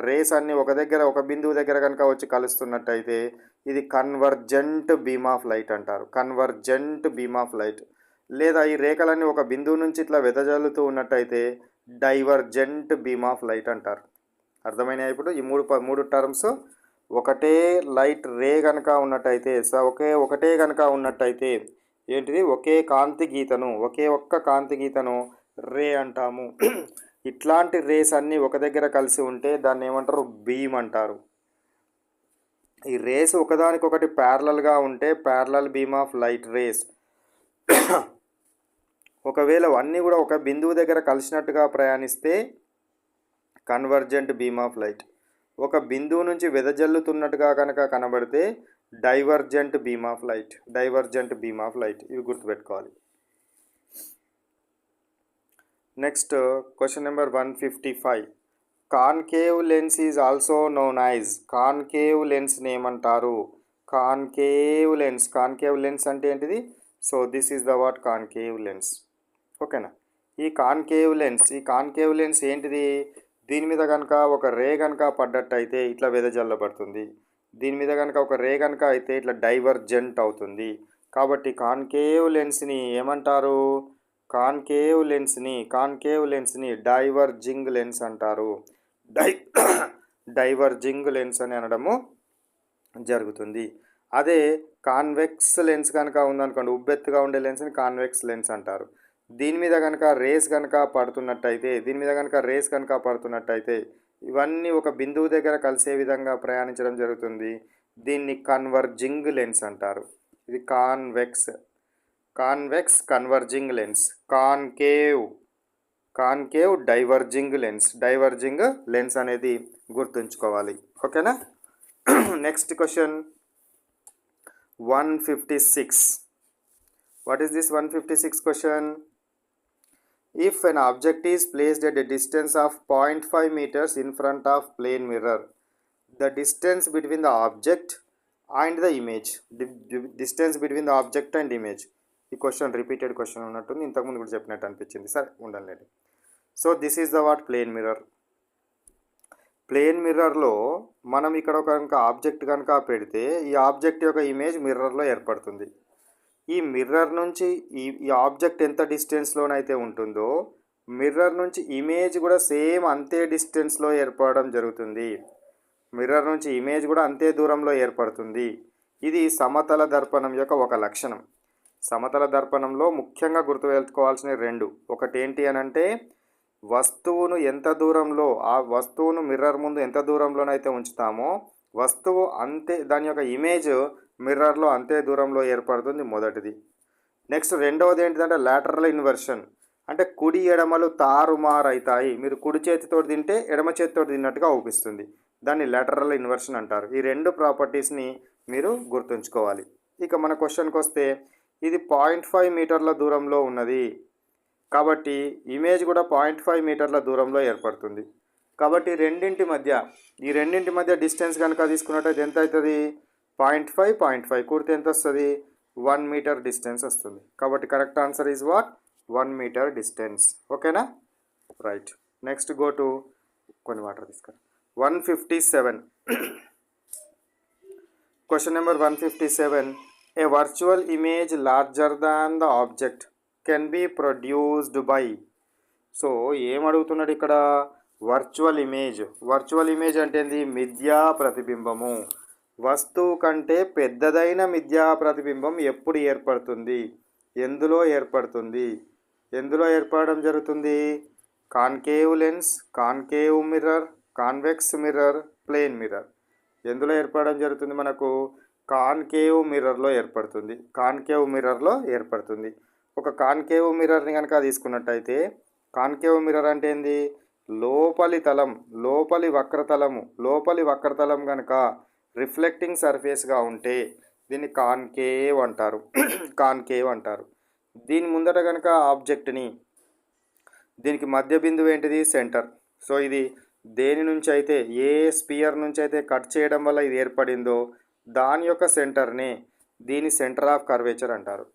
S1: రేస్ అన్నీ ఒక దగ్గర ఒక బిందువు దగ్గర కనుక వచ్చి కలుస్తున్నట్టయితే ఇది కన్వర్జెంట్ బీమ్ ఆఫ్ లైట్ అంటారు. లేదా ఈ రేఖలన్నీ ఒక బిందువు నుంచి ఇట్లా వెదజల్లుతూ ఉన్నట్టయితే డైవర్జెంట్ బీమ్ ఆఫ్ లైట్ అంటారు. అర్థమైనాయి ఇప్పుడు ఈ మూడు టర్మ్స్? ఒకటే లైట్ రే కనుక ఉన్నట్టయితే ఒకటే కనుక ఉన్నట్టయితే ఏంటిది? ఒకే ఒక్క కాంతి గీతను రే అంటాము. ఇట్లాంటి రేస్ అన్నీ ఒక దగ్గర కలిసి ఉంటే దాన్ని ఏమంటారు? బీమ్ అంటారు. ఈ రేస్ ఒకదానికొకటి ప్యారలల్గా ఉంటే parallel beam of light race. ఒకవేళ అన్నీ కూడా ఒక బిందువు దగ్గర కలిసినట్టుగా ప్రయాణిస్తే కన్వర్జెంట్ బీమ్ ఆఫ్ లైట్. ఒక బిందువు నుంచి వెదజల్లుతున్నట్టుగా కనుక కనబడితే డైవర్జెంట్ బీమ్ ఆఫ్ లైట్. ఇవి గుర్తుపెట్టుకోవాలి. Next question number 155. Concave lens is also known as. Concave లెన్స్ని ఏమంటారు? కాన్కేవ్ లెన్స్ అంటే ఏంటిది? So this is the what concave lens. ఓకేనా? ఈ కాన్కేవ్ లెన్స్ ఏంటిది? దీని మీద కనుక ఒక రే కనుక పడ్డట్టయితే ఇట్లా వెదజల్లబడుతుంది. దీని మీద కనుక ఒక రే కనుక అయితే ఇట్లా డైవర్జెంట్ అవుతుంది. కాబట్టి కాన్కేవ్ లెన్స్ని ఏమంటారు? కాన్కేవ్ లెన్స్ని డైవర్జింగ్ లెన్స్ అంటారు. డైవర్జింగ్ లెన్స్ అని అనడము జరుగుతుంది. అదే కాన్వెక్స్ లెన్స్ కనుక ఉందనుకోండి, ఉబ్బెత్తుగా ఉండే లెన్స్ని కాన్వెక్స్ లెన్స్ అంటారు. దీని మీద కనుక రేస్ కనుక పడుతున్నట్టయితే ఇవన్నీ ఒక బిందువు దగ్గర కలిసే విధంగా ప్రయాణించడం జరుగుతుంది. దీన్ని కన్వర్జింగ్ లెన్స్ అంటారు. ఇది convex converging lens. Concave diverging lens అనేది గుర్తుంచుకోవాలి. ఓకేనా? Next question 156. What is this 156 question? If an object is placed at a distance of 0.5 meters in front of plane mirror, the distance between the object and the image. ఈ క్వశ్చన్ రిపీటెడ్ క్వశ్చన్ ఉన్నట్టుంది, ఇంతకుముందు కూడా చెప్పినట్టు అనిపించింది. సరే ఉండండి. So this is the what plane మిర్రర్లో మనం ఇక్కడ ఒక ఆబ్జెక్ట్ కనుక పెడితే ఈ ఆబ్జెక్ట్ యొక్క ఇమేజ్ మిర్రర్లో ఏర్పడుతుంది. ఈ మిర్రర్ నుంచి ఈ ఆబ్జెక్ట్ ఎంత డిస్టెన్స్లోనైతే ఉంటుందో మిర్రర్ నుంచి ఇమేజ్ కూడా సేమ్ అంతే డిస్టెన్స్లో ఏర్పడడం జరుగుతుంది. మిర్రర్ నుంచి ఇమేజ్ కూడా అంతే దూరంలో ఏర్పడుతుంది. ఇది సమతల దర్పణం యొక్క ఒక లక్షణం. సమతల దర్పణంలో ముఖ్యంగా గుర్తుపెట్టుకోవాల్సిన రెండు. ఒకటి ఏంటి అని అంటే వస్తువును ఎంత దూరంలో, ఆ వస్తువును మిర్రర్ ముందు ఎంత దూరంలోనైతే ఉంచుతామో వస్తువు అంతే, దాని యొక్క ఇమేజ్ మిర్రర్లో అంతే దూరంలో ఏర్పడుతుంది, మొదటిది. నెక్స్ట్ రెండవది ఏంటిదంటే లాటరల్ ఇన్వర్షన్. అంటే కుడి ఎడమలు తారుమారు అవుతాయి. మీరు కుడి చేతితో తింటే ఎడమ చేతితో తిన్నట్టుగా అవుపిస్తుంది. దాన్ని లాటరల్ ఇన్వర్షన్ అంటారు. ఈ రెండు ప్రాపర్టీస్ని మీరు గుర్తుంచుకోవాలి. ఇక మన క్వశ్చన్కి వస్తే ఇది 0.5 మీటర్ల దూరంలో ఉన్నది కాబట్టి ఇమేజ్ కూడా 0.5 మీటర్ల దూరంలో ఏర్పడుతుంది. కాబట్టి ఈ రెండింటి మధ్య డిస్టెన్స్ కనుక తీసుకున్నట్టయితే ఎంత అవుతుంది? 0.5 కూడితే ఎంత వస్తుంది? 1 మీటర్ డిస్టెన్స్ వస్తుంది. కాబట్టి correct answer is what? 1 metre distance. ఓకేనా? రైట్. నెక్స్ట్ గో టు కొన్ని వాటర్ తీసుకురా. 157. Question number 157. A virtual image larger than the object can be produced by. So ఏం అడుగుతున్నాడు ఇక్కడ? Virtual image. వర్చువల్ ఇమేజ్ అంటే ఏంది? మిథ్యా ప్రతిబింబము. వస్తువు కంటే పెద్దదైన మిథ్యా ప్రతిబింబం ఎప్పుడు ఏర్పడుతుంది? ఎందులో ఏర్పడుతుంది? ఎందులో ఏర్పడడం జరుగుతుంది? Concave lens, concave mirror, convex mirror, plane mirror. ఎందులో ఏర్పడడం జరుగుతుంది? మనకు కాన్కేవ్ మిర్రర్లో ఏర్పడుతుంది. కాన్కేవ్ మిర్రర్లో ఏర్పడుతుంది. ఒక కాన్కేవ్ మిర్రర్ని కనుక తీసుకున్నట్టయితే, కాన్కేవ్ మిర్రర్ అంటే ఏంది? లోపలి తలం, లోపలి వక్రతలం కనుక రిఫ్లెక్టింగ్ సర్ఫేస్గా ఉంటే దీన్ని కాన్కేవ్ అంటారు. కాన్కేవ్ అంటారు. దీని ముందట కనుక ఆబ్జెక్ట్ని, దీనికి మధ్య బిందువు ఏంటిది? సెంటర్. సో ఇది దేని నుంచి అయితే, ఏ స్పియర్ నుంచి అయితే కట్ చేయడం వల్ల ఇది ఏర్పడిందో దాని యొక్క సెంటర్ని దీని సెంటర్ ఆఫ్ కర్వేచర్ అంటారు.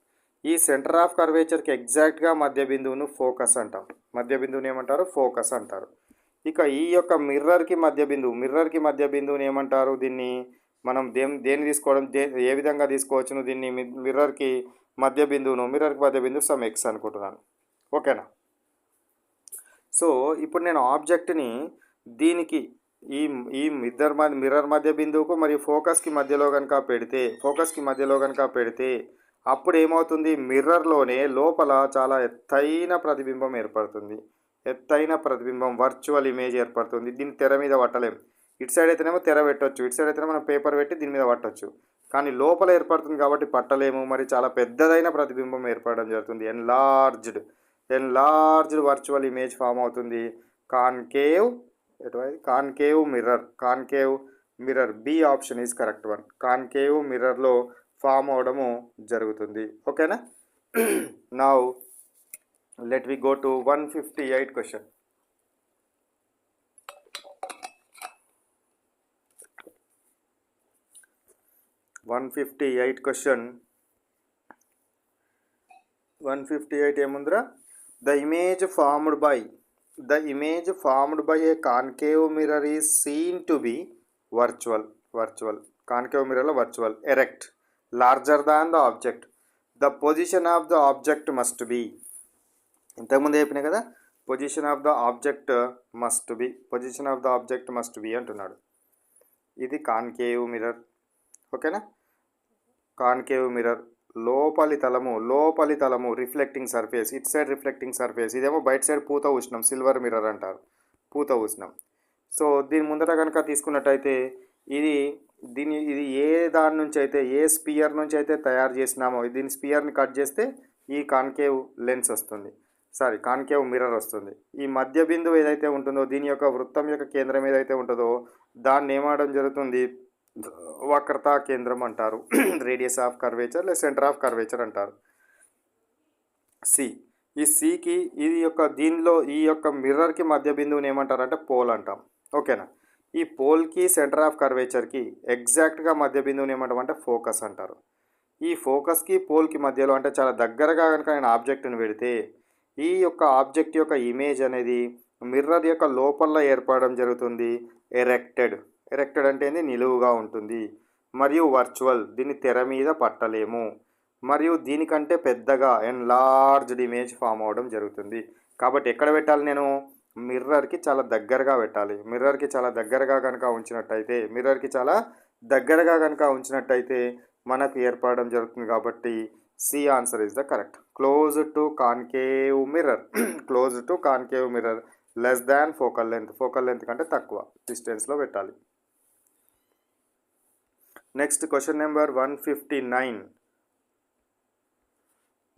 S1: ఈ సెంటర్ ఆఫ్ కర్వేచర్కి ఎగ్జాక్ట్గా మధ్య బిందువును ఫోకస్ అంటాం. మధ్య బిందువుని ఏమంటారు? ఫోకస్ అంటారు. ఇక ఈ యొక్క మిర్రర్కి మధ్య బిందువుని ఏమంటారు? దీన్ని మనం దేన్ని తీసుకోవడం, ఏ విధంగా తీసుకోవచ్చును? దీన్ని మిర్రర్కి మధ్య బిందువు సమ్ ఎక్స్ అనుకుంటున్నాను. ఓకేనా? సో ఇప్పుడు నేను ఆబ్జెక్ట్ని దీనికి ఈ మిర్రర్ మధ్య బిందువుకు మరియు ఫోకస్కి మధ్యలో కనుక పెడితే అప్పుడు ఏమవుతుంది? మిర్రర్లోనే లోపల చాలా ఎత్తైన ప్రతిబింబం ఏర్పడుతుంది. వర్చువల్ ఇమేజ్ ఏర్పడుతుంది. దీన్ని తెర మీద పట్టలేం. ఇటు సైడ్ అయితేనేమో తెర పెట్టవచ్చు, ఇటు సైడ్ అయితేనే మనం పేపర్ పెట్టి దీని మీద పట్టవచ్చు. కానీ లోపల ఏర్పడుతుంది కాబట్టి పట్టలేము. మరి చాలా పెద్దదైన ప్రతిబింబం ఏర్పడడం జరుగుతుంది. ఎన్లార్జ్డ్ వర్చువల్ ఇమేజ్ ఫామ్ అవుతుంది. Concave mirror B option is correct one. Concave మిర్రర్లో ఫామ్ అవడము జరుగుతుంది. ఓకేనా? Now let we go to 158 question. 158 question. 158 ఏముందిరా? The image formed by a concave mirror is seen to be virtual. Concave mirror lo virtual, erect, larger than the object. The position of the object must be. ఇంతకుముందు చెప్పినా కదా, position of the object must be అంటున్నాడు. ఇది కాన్కేవ్ మిర్రర్. ఓకేనా? కాన్కేవ్ మిర్రర్ లోపలి తలము reflecting surface, it side reflecting surface. ఇదేమో బయట సైడ్ పూత ఊసినాం, సిల్వర్ మిర్రర్ అంటారు, పూత ఊసినాం. సో దీని ముందట కనుక తీసుకున్నట్టయితే ఇది ఏ దాని నుంచి అయితే, ఏ స్పియర్ నుంచి అయితే తయారు చేసినామో, దీని స్పియర్ని కట్ చేస్తే ఈ కాన్కేవ్ మిర్రర్ వస్తుంది. ఈ మధ్య బిందువు ఏదైతే ఉంటుందో, దీని యొక్క వృత్తం యొక్క కేంద్రం ఏదైతే ఉంటుందో దాన్ని ఏమనడం జరుగుతుంది? వక్రతా కేంద్రం అంటారు. రేడియస్ ఆఫ్ కర్వేచర్ లేదా సెంటర్ ఆఫ్ కర్వేచర్ అంటారు. ఈ సికి ఈ యొక్క మిర్రర్కి మధ్య బిందువుని ఏమంటారంటే పోల్ అంటాం. ఓకేనా? ఈ పోల్కి సెంటర్ ఆఫ్ కర్వేచర్కి ఎగ్జాక్ట్గా మధ్య బిందువుని ఏమంటామంటే ఫోకస్ అంటారు. ఈ ఫోకస్కి పోల్కి మధ్యలో అంటే చాలా దగ్గరగా కనుక నేను ఆబ్జెక్ట్ని పెడితే ఈ యొక్క ఆబ్జెక్ట్ యొక్క ఇమేజ్ అనేది మిర్రర్ యొక్క లోపల ఏర్పడడం జరుగుతుంది. ఎరెక్టెడ్ అంటే నిలువుగా ఉంటుంది. మరియు వర్చువల్, దీన్ని తెర మీద పట్టలేము. మరియు దీనికంటే పెద్దగా ఎన్లార్జ్డ్ ఇమేజ్ ఫామ్ అవ్వడం జరుగుతుంది. కాబట్టి ఎక్కడ పెట్టాలి? నేను మిర్రర్కి చాలా దగ్గరగా పెట్టాలి. మిర్రర్కి చాలా దగ్గరగా కనుక ఉంచినట్టయితే మనకు ఏర్పడడం జరుగుతుంది. కాబట్టి C answer is the correct. Close to concave mirror less than focal length కంటే తక్కువ డిస్టెన్స్లో పెట్టాలి. Next question number 159.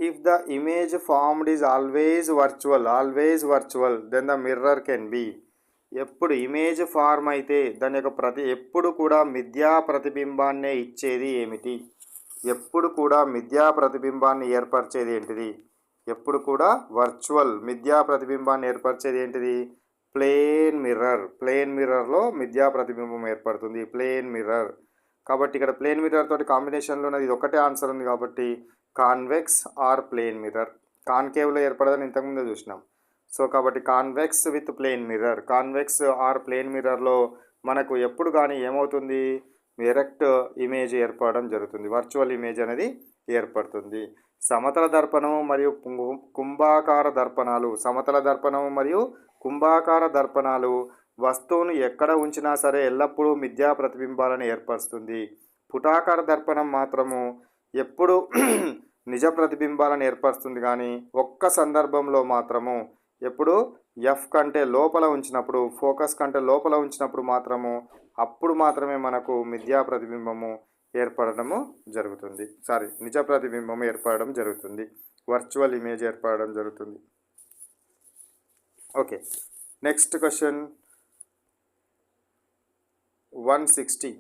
S1: If the image formed is always virtual then the mirror can be. ఎప్పుడు ఇమేజ్ ఫార్మ్ అయితే దాని యొక్క ఎప్పుడు కూడా మిథ్యా ప్రతిబింబాన్నే ఇచ్చేది ఏమిటి? ఎప్పుడు కూడా మిథ్యా ప్రతిబింబాన్ని ఏర్పరిచేది ఏంటిది? ఎప్పుడు కూడా వర్చువల్ మిథ్యా ప్రతిబింబాన్ని ఏర్పరిచేది ఏంటిది? ప్లేన్ మిర్రర్లో మిథ్యా ప్రతిబింబం ఏర్పడుతుంది. Plane mirror. కాబట్టి ఇక్కడ ప్లేన్ మిర్రర్ తోటి కాంబినేషన్లో ఉన్నది ఇది ఒకటే ఆన్సర్ ఉంది. కాబట్టి కాన్వెక్స్ ఆర్ ప్లేన్ మిర్రర్. కాన్కేవ్లో ఏర్పడదని ఇంతకుముందే చూసినాం. సో కాబట్టి convex with plane mirror, convex or plane మిర్రర్లో మనకు ఎప్పుడు కానీ ఏమవుతుంది, ఎరెక్ట్ ఇమేజ్ ఏర్పడడం జరుగుతుంది, వర్చువల్ ఇమేజ్ అనేది ఏర్పడుతుంది. సమతల దర్పణము మరియు కుంభాకార దర్పణాలు, సమతల దర్పణము మరియు కుంభాకార దర్పణాలు వస్తువును ఎక్కడ ఉంచినా సరే ఎల్లప్పుడూ మిథ్యా ప్రతిబింబాలను ఏర్పరుస్తుంది. పుటాకార దర్పణం మాత్రము ఎప్పుడు నిజ ప్రతిబింబాలను ఏర్పరుస్తుంది, కానీ ఒక్క సందర్భంలో మాత్రము ఎప్పుడు ఎఫ్ కంటే లోపల ఉంచినప్పుడు, ఫోకస్ కంటే లోపల ఉంచినప్పుడు మాత్రము అప్పుడు మాత్రమే మనకు మిథ్యా ప్రతిబింబము ఏర్పడము జరుగుతుంది. నిజ ప్రతిబింబం ఏర్పడడం జరుగుతుంది, వర్చువల్ ఇమేజ్ ఏర్పడడం జరుగుతుంది. Okay, next question 160.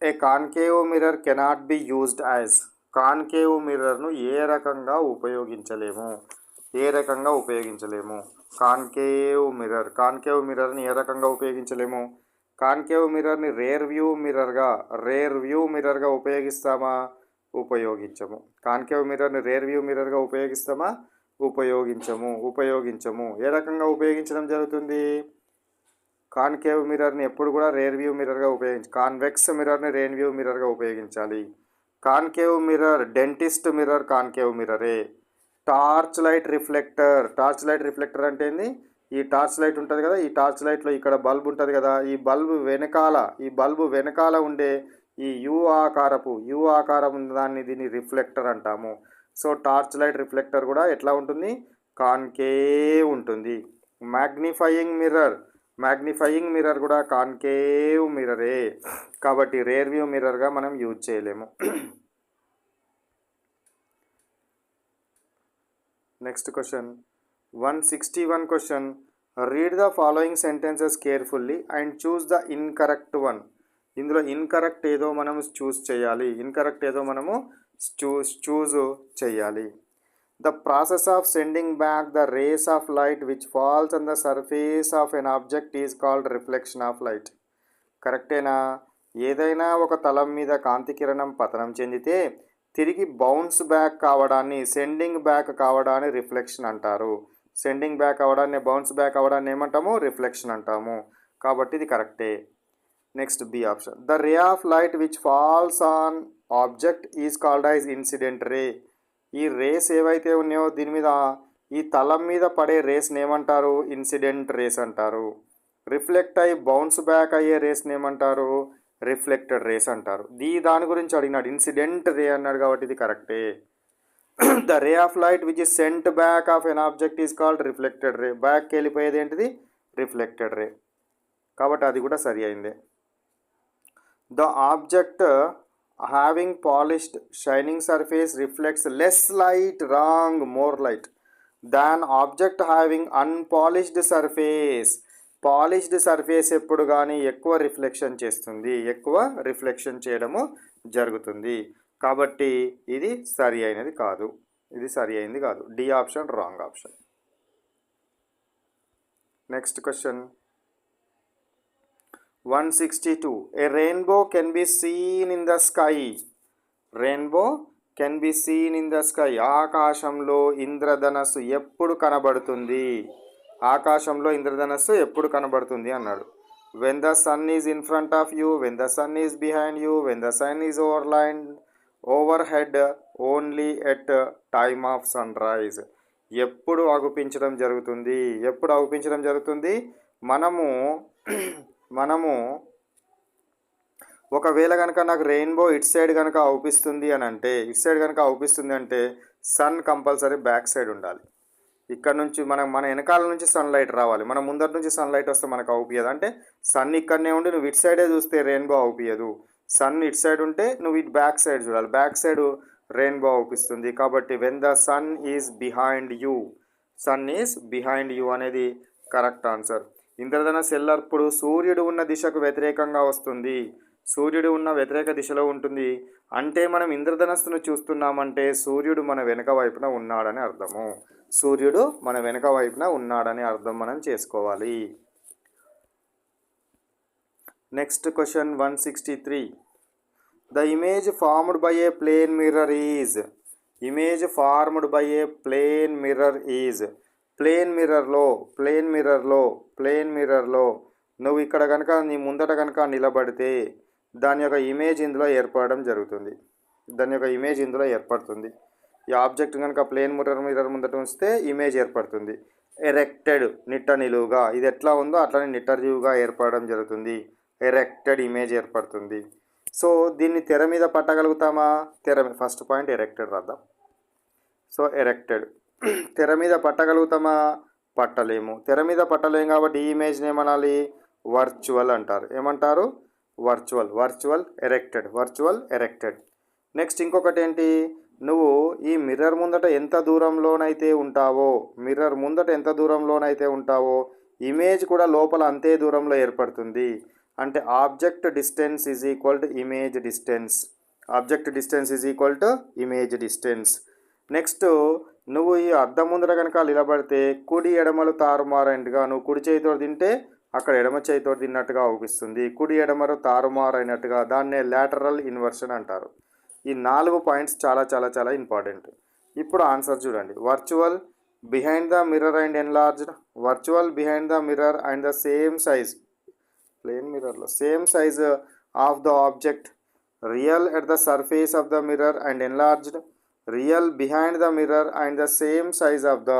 S1: A concave mirror cannot be used as, concave మిర్రర్ను ఏ రకంగా ఉపయోగించలేము, కాన్కేవ్ మిర్రర్ని ఏ రకంగా ఉపయోగించలేము. కాన్కేవ్ మిర్రర్ని రేర్ వ్యూ మిర్రర్గా ఉపయోగిస్తామా, ఉపయోగించము. కాన్కేవ్ మిర్రర్ని రేర్ వ్యూ మిర్రర్గా ఉపయోగిస్తామా, ఉపయోగించము. ఏ రకంగా ఉపయోగించడం జరుగుతుంది, కాన్కేవ్ మిర్రర్ని ఎప్పుడు కూడా రేర్ వ్యూ మిర్రర్గా కాన్వెక్స్ మిర్రర్ని రేర్ వ్యూ మిర్రర్గా ఉపయోగించాలి. Concave mirror, dentist mirror concave మిర్రరే. టార్చ్ లైట్ రిఫ్లెక్టర్ అంటే ఏంది, ఈ టార్చ్ లైట్ ఉంటుంది కదా, ఈ టార్చ్ లైట్లో ఇక్కడ బల్బ్ ఉంటుంది కదా, ఈ బల్బు వెనకాల ఉండే ఈ యూ ఆకారం దాన్ని దీన్ని రిఫ్లెక్టర్ అంటాము. సో టార్చ్ లైట్ రిఫ్లెక్టర్ కూడా ఎట్లా ఉంటుంది, కాన్కేవ్ ఉంటుంది. మ్యాగ్నిఫైయింగ్ మిర్రర్ కూడా కాన్కేవ్ మిర్రరే. కాబట్టి రేర్ వ్యూ మిర్రర్గా మనం యూజ్ చేయలేము. Next question 161 question. Read the following sentences carefully and choose the incorrect one. ఇందులో ఇన్కరెక్ట్ ఏదో మనం చూస్ చేయాలి. The process of sending back the rays of light which falls on the surface of an object is called reflection of light. కరెక్టేనా? ఏదైనా ఒక తలం మీద కాంతి కిరణం పతనం చెందితే తిరిగి బౌన్స్ బ్యాక్ కావడాన్ని, సెండింగ్ బ్యాక్ కావడాన్ని రిఫ్లెక్షన్ అంటారు. సెండింగ్ బ్యాక్ అవ్వడాన్ని, బౌన్స్ బ్యాక్ అవ్వడాన్ని ఏమంటాము, రిఫ్లెక్షన్ అంటాము. కాబట్టి ఇది కరెక్టే. Next B option. The ray of light which falls on object is called as incident ray. ఈ రేస్ ఏవైతే ఉన్నాయో దీని మీద, ఈ తలం మీద పడే రేస్ని ఏమంటారు, ఇన్సిడెంట్ రేస్ అంటారు. రిఫ్లెక్ట్ అయ్యి బౌన్స్ బ్యాక్ అయ్యే రేస్ని ఏమంటారు, రిఫ్లెక్టెడ్ రేస్ అంటారు. దాని గురించి అడిగినాడు, ఇన్సిడెంట్ రే అన్నాడు కాబట్టి ఇది కరెక్టే. The ray of light which is sent back of an object is called reflected ray. బ్యాక్కి వెళ్ళిపోయేది ఏంటిది, రిఫ్లెక్టెడ్ రే. కాబట్టి అది కూడా సరి అయింది. The object having polished shining surface reflects less light, wrong, more light than object having unpolished surface. Polished surface ఎప్పుడు కానీ ఎక్కువ రిఫ్లెక్షన్ చేయడము జరుగుతుంది. కాబట్టి ఇది సరి అయినది కాదు, D option wrong option. Next question 162. A rainbow can be seen in the sky. ఆకాశంలో ఇంద్రధనస్సు ఎప్పుడు కనబడుతుంది అన్నాడు. When the sun is in front of you, when the sun is behind you, when the sun is overhead, only at time of sunrise. ఎప్పుడు అగుపించడం జరుగుతుంది, మనము ఒకవేళ కనుక నాకు రెయిన్బో ఇటు సైడ్ కనుక అవుపిస్తుంది అంటే సన్ కంపల్సరీ బ్యాక్ సైడ్ ఉండాలి. ఇక్కడ నుంచి మన వెనకాల నుంచి సన్లైట్ రావాలి, మన ముందర నుంచి సన్లైట్ వస్తే మనకు అవుపియదు. అంటే సన్ ఇక్కడనే ఉండి నువ్వు ఇటు సైడే చూస్తే రెయిన్బో అవుపియదు. సన్ ఇటు సైడ్ ఉంటే నువ్వు ఇటు బ్యాక్ సైడ్ చూడాలి, బ్యాక్ సైడ్ రెయిన్బో అవుపిస్తుంది. కాబట్టి when the sun is behind you అనేది కరెక్ట్ ఆన్సర్. ఇంద్రధనస్సు ఎల్లప్పుడు సూర్యుడు ఉన్న దిశకు వ్యతిరేకంగా వస్తుంది, సూర్యుడు ఉన్న వ్యతిరేక దిశలో ఉంటుంది. అంటే మనం ఇంద్రధనస్సును చూస్తున్నామంటే సూర్యుడు మన వెనక వైపున ఉన్నాడని అర్థం మనం చేసుకోవాలి. Next question 163. The image formed by a plane mirror is. Image formed by a plane mirror is. Plane మిర్రర్లో నువ్వు ఇక్కడ కనుక నీ ముందట కనుక నిలబడితే దాని యొక్క ఇమేజ్ ఇందులో ఏర్పడడం జరుగుతుంది. ఈ ఆబ్జెక్ట్ కనుక ప్లేన్ మిర్రర్ ముందట ఉంచితే ఇమేజ్ ఏర్పడుతుంది. ఎరెక్టెడ్ నిట్ట నిలువుగా, ఇది ఎట్లా ఉందో అట్లనే నిట్టనిలువుగా ఏర్పడడం జరుగుతుంది. ఎరెక్టెడ్ ఇమేజ్ ఏర్పడుతుంది. సో దీన్ని తెర మీద పట్టగలుగుతామా? ఫస్ట్ పాయింట్ ఎరెక్టెడ్ రాద్దాం. సో ఎరెక్టెడ్ తెర మీద పట్టగలుగుతామా? పట్టలేము. తెర మీద పట్టలేము కాబట్టి ఈ ఇమేజ్ని ఏమనాలి? వర్చువల్ అంటారు. ఏమంటారు? Virtual erected. నెక్స్ట్ ఇంకొకటి ఏంటి? నువ్వు ఈ మిర్రర్ ముందట ఎంత దూరంలోనైతే ఉంటావో ఇమేజ్ కూడా లోపల అంతే దూరంలో ఏర్పడుతుంది. అంటే object distance is equal to image distance. Next నువ్వు ఈ అద్దం ముందర కనుక నిలబడితే కుడి ఎడమలు తారుమారైనట్టుగా, నువ్వు కుడి చేతితో తింటే అక్కడ ఎడమ చేతితో తిన్నట్టుగా అవుపిస్తుంది. కుడి ఎడమలు తారుమారైనట్టుగా, దాన్నే లాటరల్ ఇన్వర్షన్ అంటారు. ఈ 4 పాయింట్స్ చాలా చాలా చాలా ఇంపార్టెంట్. ఇప్పుడు ఆన్సర్ చూడండి. Virtual behind the mirror and enlarged. Same size, plane మిర్రర్లో same size of the object. Real at the surface of the mirror and enlarged. Real behind the mirror and the same size of the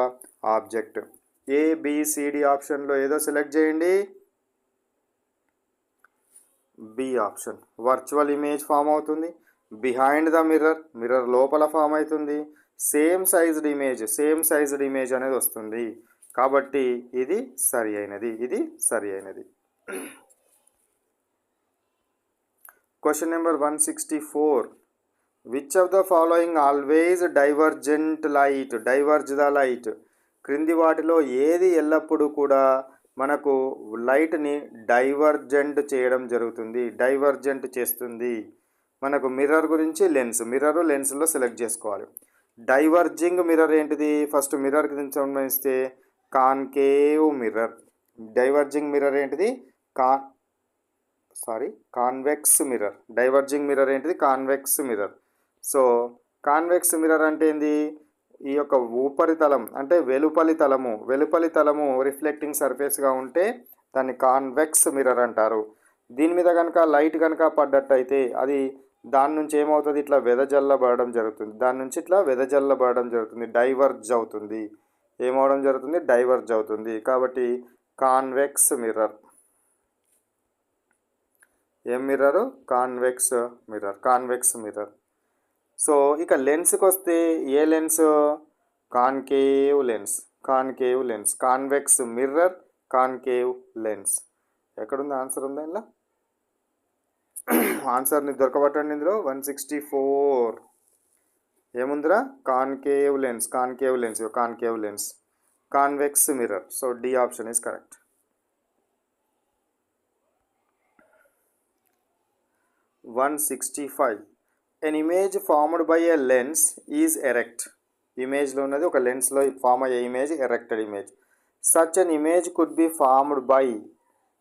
S1: object. ABCD ఆప్షన్లో ఏదో సెలెక్ట్ చేయండి. B option. Virtual image form అవుతుంది. బిహైండ్ ద మిర్రర్ లోపల ఫామ్ అవుతుంది. సేమ్ సైజ్డ్ ఇమేజ్ అనేది వస్తుంది. కాబట్టి ఇది సరి అయినది. Question number 164. Which of the following always diverge the light. క్రింది వాటిలో ఏది ఎల్లప్పుడూ కూడా మనకు లైట్ని డైవర్జెంట్ చేస్తుంది. మనకు మిర్రర్ గురించి లెన్స్లో సెలెక్ట్ చేసుకోవాలి. డైవర్జింగ్ మిర్రర్ ఏంటిది? ఫస్ట్ మిర్రర్కి సంబంధిస్తే కాన్కేవ్ మిర్రర్. డైవర్జింగ్ మిర్రర్ ఏంటిది? Convex mirror. డైవర్జింగ్ మిర్రర్ ఏంటిది? Convex mirror. So convex mirror అంటే ఏంది? ఈ యొక్క ఉపరితలం అంటే వెలుపలి తలము రిఫ్లెక్టింగ్ సర్ఫేస్గా ఉంటే దాన్ని కాన్వెక్స్ మిర్రర్ అంటారు. దీని మీద కనుక లైట్ కనుక పడ్డట్టయితే అది దాని నుంచి ఏమవుతుంది? ఇట్లా వెదజల్లబడడం జరుగుతుంది. డైవర్జ్ అవుతుంది. ఏమవడం జరుగుతుంది? డైవర్జ్ అవుతుంది. కాబట్టి కాన్వెక్స్ మిర్రర్. ఏం మిర్రరు? Convex mirror. సో ఇక లెన్స్కి వస్తే ఏ lens? Concave lens. Convex mirror, concave lens. ఎక్కడుంది ఆన్సర్? ఉందా ఇలా? ఆన్సర్ని దొరకబట్టండి ఇందులో. 164 ఏముందిరా? Concave lens. Convex mirror. So D option is correct. 165. An image formed by a lens is erect. ఇమేజ్లో ఉన్నది ఒక లెన్స్లో ఫామ్ అయ్యే image erected image. Such an image could be formed by.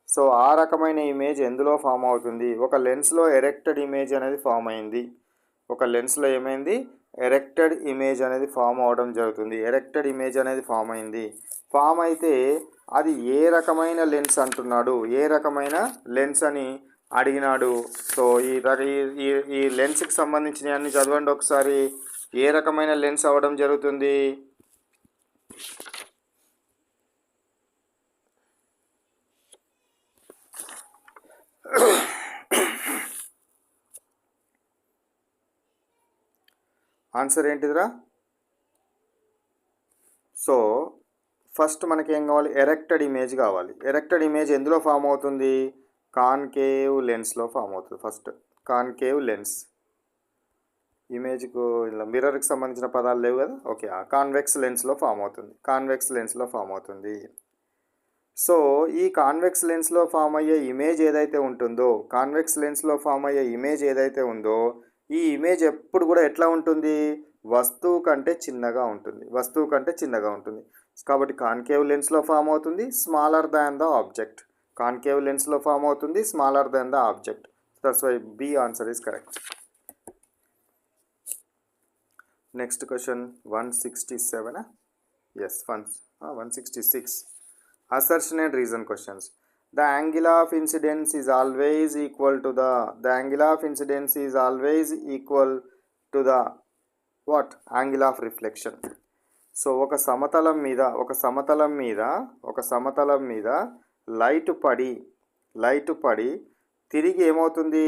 S1: So ఆ రకమైన ఇమేజ్ ఎందులో ఫామ్ అవుతుంది? ఒక లెన్స్లో ఎరెక్టెడ్ ఇమేజ్ అనేది ఫామ్ అయింది. ఎరెక్టెడ్ ఇమేజ్ అనేది ఫామ్ అవడం జరుగుతుంది. ఫామ్ అయితే అది ఏ రకమైన లెన్స్ అంటున్నాడు? ఏ రకమైన లెన్స్ అని అడిగినాడు. సో ఈ లెన్స్కి సంబంధించిన అన్ని చదవండి ఒకసారి. ఏ రకమైన లెన్స్ అవ్వడం జరుగుతుంది? ఆన్సర్ ఏంటిదిరా? సో ఫస్ట్ మనకి ఏం కావాలి? ఎరెక్టెడ్ ఇమేజ్ కావాలి. ఎరెక్టెడ్ ఇమేజ్ ఎందులో ఫామ్ అవుతుంది? కాన్కేవ్ లెన్స్లో ఫామ్ అవుతుంది. First concave lens. ఇమేజ్కు ఇలా మిర్రర్కి సంబంధించిన పదాలు లేవు కదా. ఓకే, కాన్వెక్స్ లెన్స్లో ఫామ్ అవుతుంది. సో ఈ కాన్వెక్స్ లెన్స్లో ఫామ్ అయ్యే ఇమేజ్ ఏదైతే ఉందో ఈ ఇమేజ్ ఎప్పుడు కూడా ఎట్లా ఉంటుంది? వస్తువు కంటే చిన్నగా ఉంటుంది. కాబట్టి కాన్కేవ్ లెన్స్లో ఫామ్ అవుతుంది. Smaller than the object. That's why B answer is correct. Next question 167. Yes 166. Assertion and reason questions. The angle of incidence is always equal to the angle of incidence is always equal to the what? Angle of reflection. So ఒక సమతలం మీద లైట్ పడి తిరిగి ఏమవుతుంది,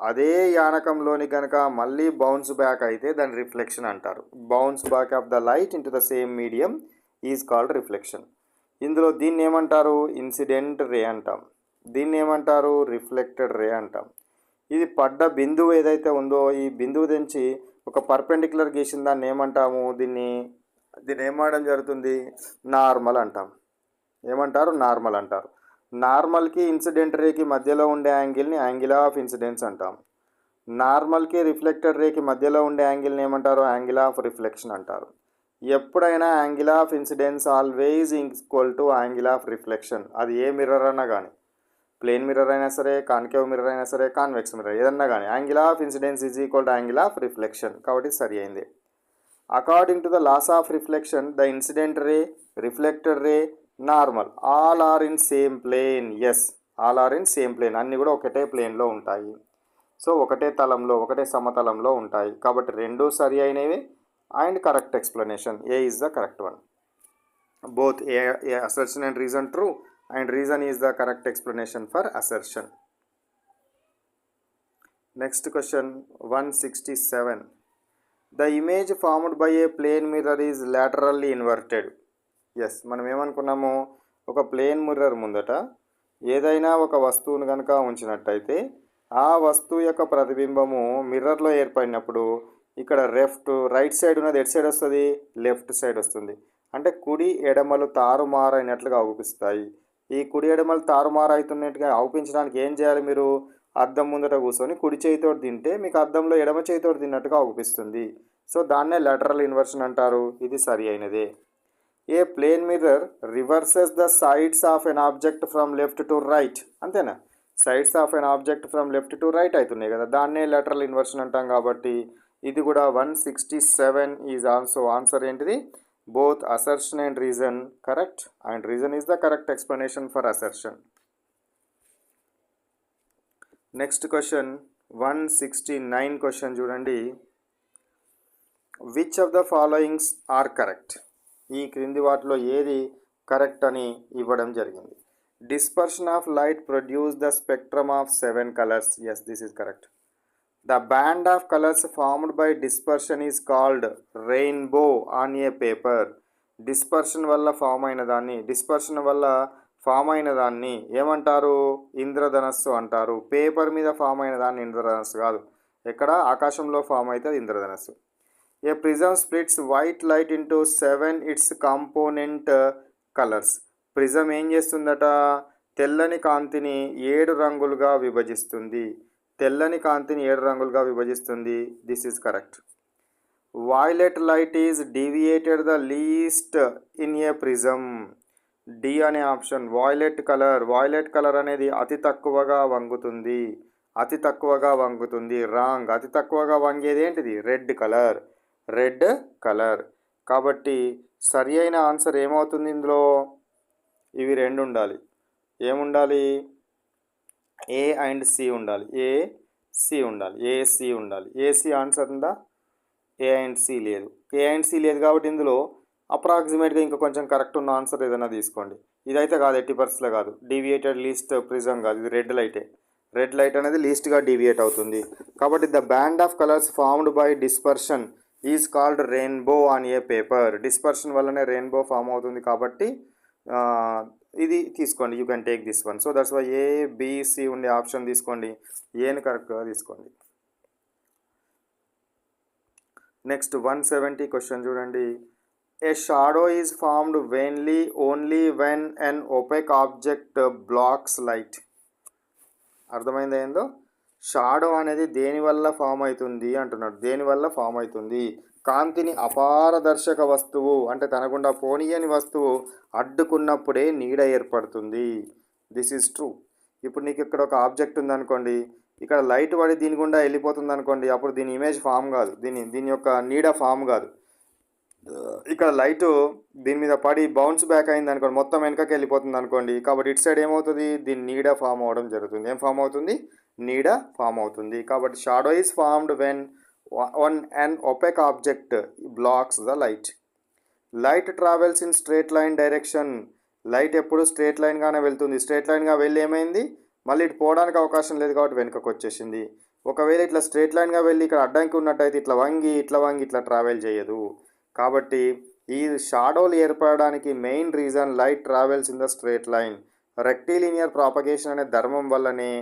S1: అదే యానకంలోని కనుక మళ్ళీ బౌన్స్ బ్యాక్ అయితే దాని రిఫ్లెక్షన్ అంటారు. Bounce back of the light into the same medium is called reflection. ఇందులో దీన్ని ఏమంటారు, ఇన్సిడెంట్ రే అంటాం. దీన్ని ఏమంటారు, రిఫ్లెక్టెడ్ రే అంటాం. ఇది పడ్డ బిందువు ఏదైతే ఉందో ఈ బిందువు నుంచి ఒక పర్పెండిక్యులర్ గీసిన దాన్ని ఏమంటాము, దీన్ని ఏమనడం జరుగుతుంది, నార్మల్ అంటాం. ఏమంటారు, నార్మల్ అంటారు. నార్మల్కి ఇన్సిడెంట్ రేకి మధ్యలో ఉండే యాంగిల్ని యాంగిల్ ఆఫ్ ఇన్సిడెన్స్ అంటాం. నార్మల్కి రిఫ్లెక్టెడ్ రేకి మధ్యలో ఉండే యాంగిల్ని ఏమంటారు, యాంగిల్ ఆఫ్ రిఫ్లెక్షన్ అంటారు. ఎప్పుడైనా angle of incidence always equal to angle of reflection. అది ఏ మిర్రర్ అన్నా కానీ, ప్లేన్ మిర్రర్ అయినా సరే, కాన్కేవ్ మిర్రర్ అయినా సరే, కాన్వెక్స్ మిర్రర్ ఏదన్నా కానీ, angle of incidence is equal to angle of reflection. కాబట్టి సరి అయింది. According to the laws of reflection the incident ray, reflected ray, normal all are in same plane. Yes, all are in same plane. అన్నీ కూడా ఒకటే ప్లేన్లో ఉంటాయి. సో ఒకటే తలంలో, ఒకటే సమతలంలో ఉంటాయి. కాబట్టి రెండూ సరి అయినవి and correct explanation. A is the correct one. Both A assertion and reason true and reason is the correct explanation for assertion. Next question 167. The image formed by a plane mirror is laterally inverted. Yes, మనం ఏమనుకున్నాము, ఒక ప్లేన్ మిర్రర్ ముందట ఏదైనా ఒక వస్తువును కనుక ఉంచినట్టయితే ఆ వస్తువు యొక్క ప్రతిబింబము మిర్రర్లో ఏర్పడినప్పుడు ఇక్కడ రైట్ సైడ్ ఉన్నది ఎటు సైడ్ వస్తుంది, లెఫ్ట్ సైడ్ వస్తుంది. అంటే కుడి ఎడమలు తారుమారైనట్లుగా అవుపిస్తాయి. ఈ కుడి ఎడమలు తారుమారు అవుతున్నట్టుగా అవుపించడానికి ఏం చేయాలి, మీరు అద్దం ముందట కూర్చొని కుడి చేతితోటి తింటే మీకు అద్దంలో ఎడమ చేతితోటి తిన్నట్టుగా అవుపిస్తుంది. సో దాన్నే లాటరల్ ఇన్వర్షన్ అంటారు. ఇది సరి అయినదే. A plane mirror reverses the sides of an object from left to right. అంతేనా, sides of an object from left to right అవుతున్నాయి కదా, దాన్నే లాటరల్ ఇన్వర్షన్ అంటాం. కాబట్టి ఇది కూడా 167 ఈజ్ ఆల్సో ఆన్సర్. ఏంటిది, both assertion and reason correct, and reason is the correct explanation for assertion. Next question 169 question చూడండి. which of the followings are correct? ఈ క్రింది వాటిలో ఏది కరెక్ట్ అని ఇవ్వడం జరిగింది. dispersion of light produce the spectrum of 7 colors. Yes, this is correct. The band of colors formed by dispersion is called rainbow on a paper. Dispersion వల్ల ఫామ్ అయిన దాన్ని ఏమంటారు, ఇంద్రధనస్సు అంటారు. పేపర్ మీద ఫామ్ అయిన దాన్ని ఇంద్రధనస్సు కాదు, ఎక్కడ ఆకాశంలో ఫామ్ అయితే అది ఇంద్రధనస్సు. A prism splits white light into 7 its component colours. Prism ఏం చేస్తుందట, తెల్లని కాంతిని 7 రంగులుగా విభజిస్తుంది. This is correct. Violet light is deviated the least in a prism. D అనే ఆప్షన్. వైలెట్ కలర్ అనేది అతి తక్కువగా వంగుతుంది. రాంగ్. అతి తక్కువగా వంగేది ఏంటిది, రెడ్ కలర్. కాబట్టి సరి అయిన ఆన్సర్ ఏమవుతుంది, ఇందులో ఇవి రెండు ఉండాలి. ఏముండాలి, ఏ అండ్ సి ఉండాలి. ఏసి ఉండాలి. ఏసి ఆన్సర్ ఉందా, ఏ అండ్ సి లేదు. కాబట్టి ఇందులో అప్రాక్సిమేట్గా ఇంకా కొంచెం కరెక్ట్ ఉన్న ఆన్సర్ ఏదైనా తీసుకోండి. ఇదైతే కాదు, 80% కాదు. డీవియేటెడ్ లీస్ట్ ప్రిజం కాదు, ఇది రెడ్ లైట్ అనేది లీస్ట్గా డీవియేట్ అవుతుంది. కాబట్టి the band of colours formed by dispersion is called rainbow on a paper. Dispersion వల్లనే రెయిన్బో ఫామ్ అవుతుంది. కాబట్టి ఇది తీసుకోండి, you can take this one. So that's why A B C ఉండే ఆప్షన్ తీసుకోండి, ఏని కరెక్ట్గా తీసుకోండి. నెక్స్ట్ 170 క్వశ్చన్ చూడండి. A shadow is formed only when an opaque object blocks light. అర్థమైందా ఏందో, షాడో అనేది దేనివల్ల ఫామ్ అవుతుంది అంటున్నాడు. దేనివల్ల ఫామ్ అవుతుంది, కాంతిని అపారదర్శక వస్తువు అంటే తనకుండా పోనీయని వస్తువు అడ్డుకున్నప్పుడే నీడ ఏర్పడుతుంది. This is true. ఇప్పుడు నీకు ఇక్కడ ఒక ఆబ్జెక్ట్ ఉందనుకోండి, ఇక్కడ లైట్ పడి దీని గుండా వెళ్ళిపోతుంది అనుకోండి, అప్పుడు దీని ఇమేజ్ ఫామ్ కాదు, దీని యొక్క నీడ ఫామ్ కాదు. ఇక్కడ లైట్ దీని మీద పడి బౌన్స్ బ్యాక్ అయింది అనుకోండి, మొత్తం వెనకకి వెళ్ళిపోతుంది అనుకోండి, కాబట్టి ఇటు సైడ్ ఏమవుతుంది, దీని నీడ ఫామ్ అవ్వడం జరుగుతుంది. ఏం ఫామ్ అవుతుంది, నీడ ఫామ్ అవుతుంది. కాబట్టి shadow is formed when one an opaque object blocks the light. Light travels in straight line direction. Light ఎప్పుడు స్ట్రేట్ లైన్గానే వెళ్తుంది. స్ట్రేట్ లైన్గా వెళ్ళి ఏమైంది, మళ్ళీ ఇటు పోవడానికి అవకాశం లేదు కాబట్టి వెనుకకు వచ్చేసింది. ఒకవేళ ఇట్లా స్ట్రేట్ లైన్గా వెళ్ళి ఇక్కడ అడ్డంకి ఉన్నట్టయితే ఇట్లా వంగి ఇట్లా ట్రావెల్ చేయదు. కాబట్టి ఈ షాడోలు ఏర్పడడానికి main reason light travels in the straight line. Rectilinear propagation అనే ధర్మం వల్లనే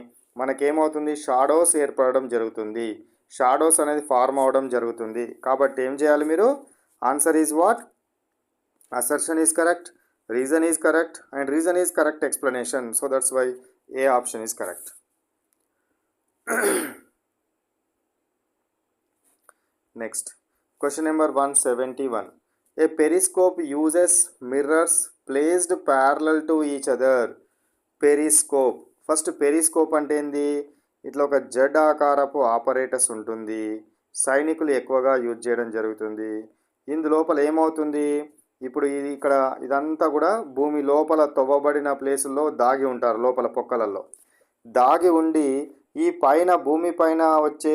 S1: మనకేమవుతుంది, షాడోస్ ఏర్పడడం జరుగుతుంది, షాడోస్ అనేది ఫార్మ్ అవ్వడం జరుగుతుంది. కాబట్టి ఏం చేయాలి మీరు, answer is what, assertion is correct, reason is correct, and reason is correct explanation. So that's why A option is correct. Next, question number 171. A periscope uses mirrors placed parallel to each other. Periscope. First periscope అంటే ఏంది, ఇట్లా ఒక జెడ్ ఆకారపు ఆపరేటర్స్ ఉంటుంది, సైనికులు ఎక్కువగా యూజ్ చేయడం జరుగుతుంది. ఇందులోపల ఏమవుతుంది, ఇప్పుడు ఇది ఇక్కడ ఇదంతా కూడా భూమి లోపల తవ్వబడిన ప్లేసుల్లో దాగి ఉంటారు, లోపల పొక్కలలో దాగి ఉండి ఈ పైన భూమి పైన వచ్చే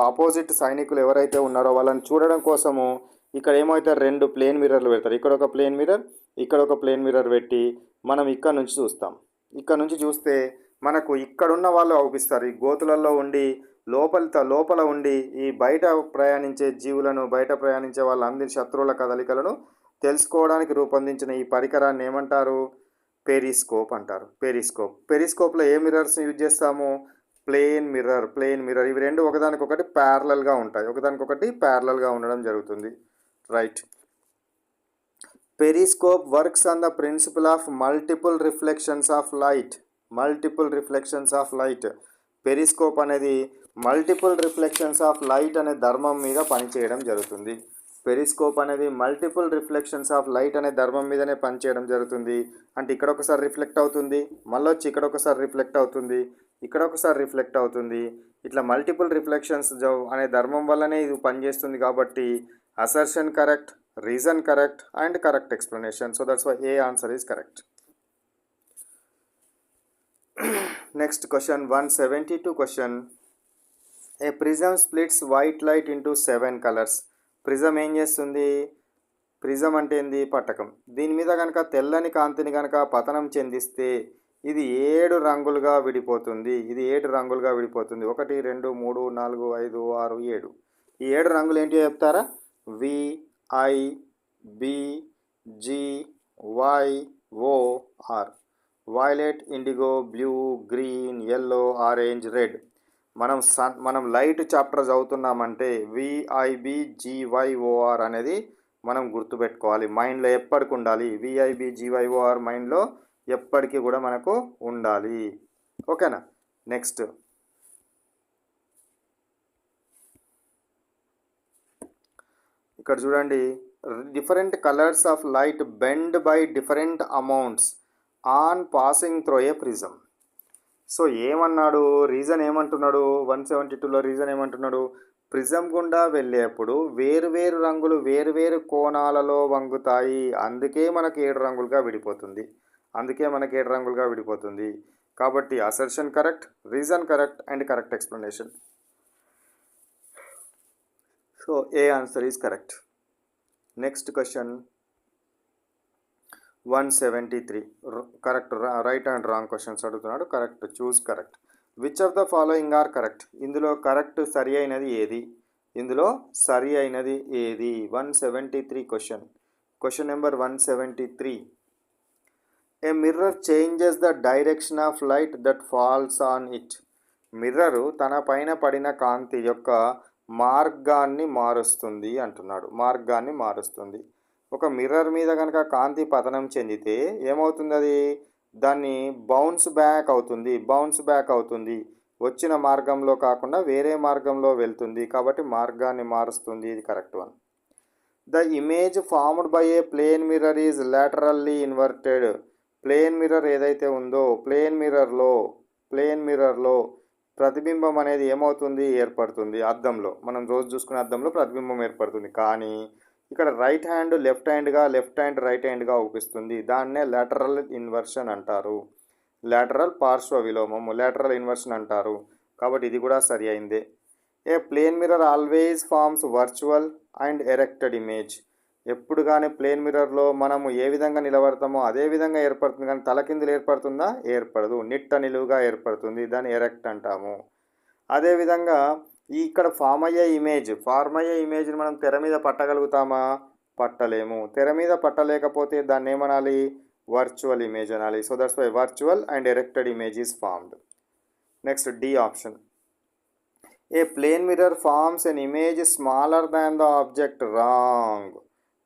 S1: ఆపోజిట్ సైనికులు ఎవరైతే ఉన్నారో వాళ్ళని చూడడం కోసము ఇక్కడ ఏమైతే 2 ప్లేన్ మిర్రర్లు పెడతారు. ఇక్కడ ఒక ప్లేన్ మిర్రర్, ఇక్కడ ఒక ప్లేన్ మిర్రర్ పెట్టి మనం ఇక్కడ నుంచి చూస్తాం. ఇక్కడ నుంచి చూస్తే మనకు ఇక్కడున్న వాళ్ళు అవుపిస్తారు, ఈ గోతులలో ఉండి లోపల ఉండి ఈ బయట ప్రయాణించే జీవులను, బయట ప్రయాణించే వాళ్ళందరి శత్రువుల కదలికలను తెలుసుకోవడానికి రూపొందించిన ఈ పరికరాన్ని ఏమంటారు, పెరిస్కోప్ అంటారు. పెరిస్కోప్లో ఏ మిర్రర్స్ యూజ్ చేస్తాము, ప్లేన్ మిర్రర్. ఇవి రెండు ఒకదానికొకటి ప్యారలల్గా ఉంటాయి, ప్యారలల్గా ఉండడం జరుగుతుంది. Right. Periscope works on the principle of multiple reflections of light. Periscope అనేది మల్టిపుల్ రిఫ్లెక్షన్స్ ఆఫ్ లైట్ అనే ధర్మం మీద పనిచేయడం జరుగుతుంది. పెరిస్కోప్ అనేది మల్టిపుల్ రిఫ్లెక్షన్స్ ఆఫ్ లైట్ అనే ధర్మం మీదనే పనిచేయడం జరుగుతుంది. అంటే ఇక్కడ ఒకసారి రిఫ్లెక్ట్ అవుతుంది, మళ్ళీ వచ్చి ఇక్కడ ఒకసారి రిఫ్లెక్ట్ అవుతుంది, ఇక్కడ ఒకసారి రిఫ్లెక్ట్ అవుతుంది. ఇట్లా మల్టిపుల్ రిఫ్లెక్షన్స్ అనే ధర్మం వల్లనే ఇది పనిచేస్తుంది. కాబట్టి assertion correct, reason correct, and correct explanation. So that's why A answer is correct. Next question 172 question. A prism splits white light into 7 colours. Prism ఏం చేస్తుంది, ప్రిజం అంటే ఏంది, పట్టకం. దీని మీద కనుక తెల్లని కాంతిని కనుక పతనం చెందిస్తే ఇది 7 రంగులుగా విడిపోతుంది. 1 2 3 4 5 6 7. ఈ 7 రంగులు ఏంటో చెప్తారా, VIBGYOR. Violet, indigo, blue, green, yellow, orange, red. మనం లైట్ చాప్టర్ చదువుతున్నామంటే VIBGYOR అనేది మనం గుర్తుపెట్టుకోవాలి, మైండ్లో ఎప్పటికి ఉండాలి. VIBGYOR మైండ్లో ఎప్పటికీ కూడా మనకు ఉండాలి. ఓకేనా. నెక్స్ట్, ఇక్కడ చూడండి, different colours of light bend by different amounts on passing through a prism. So ఏమన్నాడు, రీజన్ ఏమంటున్నాడు, 172లో రీజన్ ఏమంటున్నాడు, ప్రిజం గుండా వెళ్ళేప్పుడు వేరు రంగులు వేరు కోణాలలో వంగుతాయి, అందుకే మనకి 7 రంగులుగా విడిపోతుంది. కాబట్టి assertion correct, reason correct, and correct explanation. So A answer is correct. Next question 173. Correct, right and wrong questions అడుగుతున్నాడు. Correct, choose correct. Which of the following are correct. ఇందులో కరెక్ట్ సరి అయినది ఏది, 173 question number 173. A mirror changes the direction of light that falls on it. Mirror తన పైన పడిన కాంతి యొక్క మార్గాన్ని మారుస్తుంది అంటున్నాడు. ఒక మిర్రర్ మీద కనుక కాంతి పతనం చెందితే ఏమవుతుంది, అది దాన్ని బౌన్స్ బ్యాక్ అవుతుంది, వచ్చిన మార్గంలో కాకుండా వేరే మార్గంలో వెళ్తుంది, కాబట్టి మార్గాన్ని మారుస్తుంది. ఇది correct one. The image formed by a plane mirror is laterally inverted. Plane mirror ఏదైతే ఉందో ప్లేన్ మిర్రర్లో ప్రతిబింబం అనేది ఏమవుతుంది, ఏర్పడుతుంది అద్దంలో. మనం రోజు చూసుకునే అద్దంలో ప్రతిబింబం ఏర్పడుతుంది. కానీ ఇక్కడ రైట్ హ్యాండ్ లెఫ్ట్ హ్యాండ్గా, లెఫ్ట్ హ్యాండ్ రైట్ హ్యాండ్గా అవుపిస్తుంది. దాన్నే లాటరల్ ఇన్వర్షన్ అంటారు. లాటరల్ పార్శ్వ విలోమము, లాటరల్ ఇన్వర్షన్ అంటారు. కాబట్టి ఇది కూడా సరి అయిందే. A plane mirror always forms virtual and erected image. ఎప్పుడు కానీ ప్లేన్ మిర్రర్లో మనము ఏ విధంగా నిలబడతామో అదే విధంగా ఏర్పడుతుంది, కానీ తలకిందులు ఏర్పడుతుందా, ఏర్పడదు. నిట్ట నిలువుగా ఏర్పడుతుంది, దాన్ని ఎరెక్ట్ అంటాము. అదేవిధంగా ఇక్కడ ఫామ్ అయ్యే ఇమేజ్ని మనం తెర మీద పట్టగలుగుతామా, పట్టలేము. తెర మీద పట్టలేకపోతే దాన్ని ఏమనాలి, వర్చువల్ ఇమేజ్ అనాలి. So that's why virtual and erected image is formed. Next D option. A plane mirror forms an image smaller than the object. Wrong.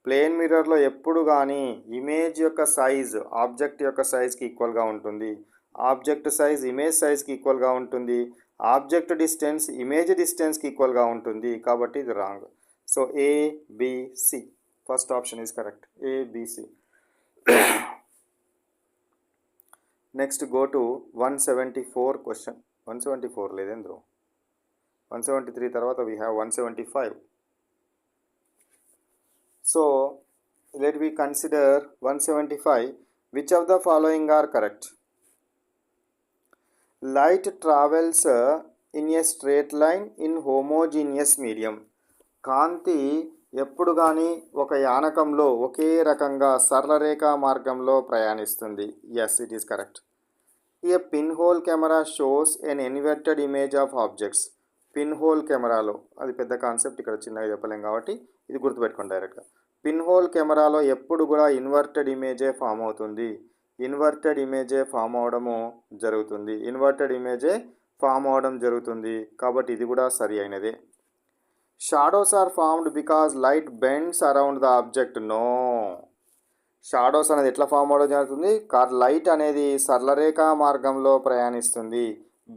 S1: Plane మిర్రర్లో ఎప్పుడు కానీ ఇమేజ్ యొక్క సైజ్ ఆబ్జెక్ట్ యొక్క సైజ్కి ఈక్వల్గా ఉంటుంది. ఆబ్జెక్ట్ సైజ్ ఇమేజ్ సైజ్కి ఈక్వల్గా ఉంటుంది. ఆబ్జెక్ట్ డిస్టెన్స్ ఇమేజ్ డిస్టెన్స్కి ఈక్వల్గా ఉంటుంది. కాబట్టి ఇది wrong. So A B C first option is correct. A B C. Next go to 174 question. 174 లేదేంద్రో, 173 తర్వాత we have 175. So let we consider 175. Which of the following are correct? Light travels in a straight line in homogeneous medium. కాంతి ఎప్పుడు కానీ ఒక యానకంలో ఒకే రకంగా సరళరేఖ మార్గంలో ప్రయాణిస్తుంది. Yes, it is correct. A pinhole camera shows an inverted image of objects. Pinhole కెమెరాలో, అది పెద్ద కాన్సెప్ట్, ఇక్కడ చిన్నగా చెప్పలేం కాబట్టి ఇది గుర్తుపెట్టుకోండి డైరెక్ట్గా. పిన్ హోల్ కెమెరాలో ఎప్పుడు కూడా ఇన్వర్టెడ్ ఇమేజే ఫామ్ అవుతుంది. ఇన్వర్టెడ్ ఇమేజే ఫామ్ అవడము జరుగుతుంది. ఇన్వర్టెడ్ ఇమేజే ఫామ్ అవడం జరుగుతుంది. కాబట్టి ఇది కూడా సరి అయినదే. Shadows are formed because light bends around the object. No. Shadows అనేది ఎట్లా ఫామ్ అవడం జరుగుతుంది, లైట్ అనేది సరళరేఖ మార్గంలో ప్రయాణిస్తుంది,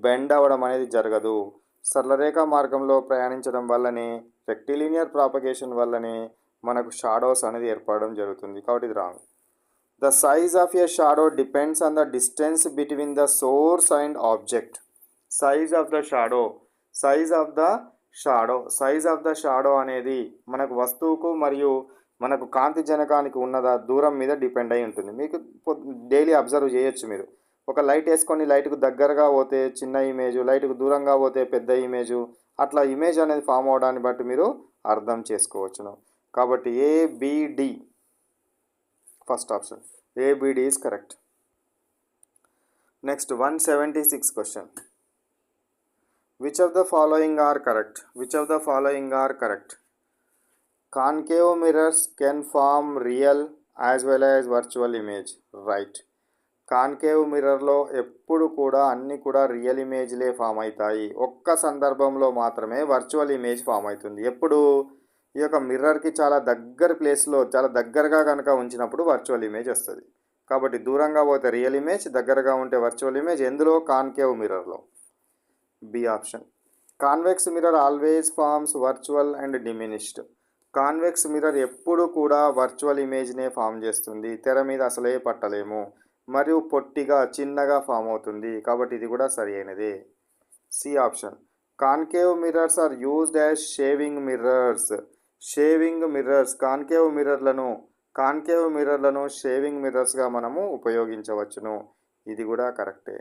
S1: బెండ్ అవ్వడం అనేది జరగదు. సరళరేఖ మార్గంలో ప్రయాణించడం వల్లనే, రెక్టిలీనియర్ ప్రాపగేషన్ వల్లనే మనకు షాడోస్ అనేది ఏర్పడడం జరుగుతుంది. కాబట్టి ఇది wrong. The size of a shadow depends on the distance between the source and object. Size of the shadow అనేది మనకు వస్తువుకు మరియు మనకు కాంతి జనకానికి ఉన్న దూరం మీద డిపెండ్ అయి ఉంటుంది. మీకు డైలీ అబ్జర్వ్ చేయొచ్చు. మీరు ఒక లైట్ వేసుకొని లైట్కు దగ్గరగా పోతే చిన్న ఇమేజు, లైట్కు దూరంగా పోతే పెద్ద ఇమేజు, అట్లా ఇమేజ్ అనేది ఫామ్ అవడాన్ని బట్టి మీరు అర్థం చేసుకోవచ్చును. కాబట్టి ABD first option. ABD is correct. Next 176 question. Which of the following are correct? Concave mirrors can form real as well as virtual image. Right. Concave మిర్రర్లో ఎప్పుడు కూడా అన్నీ కూడా రియల్ ఇమేజ్లే ఫామ్ అవుతాయి. ఒక్క సందర్భంలో మాత్రమే వర్చువల్ ఇమేజ్ ఫామ్ అవుతుంది. ఎప్పుడు? ఈ యొక్క మిర్రర్కి చాలా దగ్గర ప్లేస్లో, చాలా దగ్గరగా కనుక ఉంచినప్పుడు వర్చువల్ ఇమేజ్ వస్తుంది. కాబట్టి దూరంగా పోతే రియల్ ఇమేజ్, దగ్గరగా ఉంటే వర్చువల్ ఇమేజ్. ఎందులో? కాన్కేవ్ మిర్రర్లో. B option. Convex mirror always forms virtual and diminished. Convex mirror ఎప్పుడు కూడా వర్చువల్ ఇమేజ్నే ఫామ్ చేస్తుంది. తెర మీద అసలే పట్టలేము, మరియు పొట్టిగా చిన్నగా ఫామ్ అవుతుంది. కాబట్టి ఇది కూడా సరి అయినదే. C option. Concave mirrors are used as shaving mirrors. Concave మిర్రర్లను షేవింగ్ మిర్రర్స్గా మనము ఉపయోగించవచ్చును. ఇది కూడా కరెక్టే.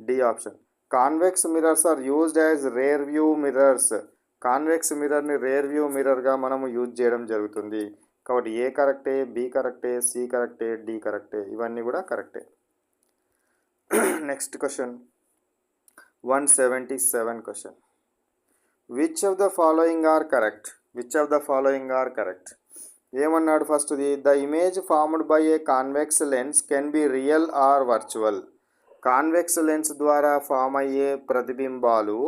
S1: D option. Convex mirrors are used as rear view mirrors. Convex మిర్రర్ని రేర్ వ్యూ మిర్రర్గా మనము యూజ్ చేయడం జరుగుతుంది. కాబట్టి ఏ కరెక్టే, బి కరెక్టే, సి కరెక్టే, డి కరెక్టే. ఇవన్నీ కూడా కరెక్టే. Next question 177 question. Which of the following are correct? ఏమన్నాడు ఫస్ట్ది? The image formed by a convex lens can be real or virtual. Convex lens ద్వారా ఫామ్ అయ్యే ప్రతిబింబాలు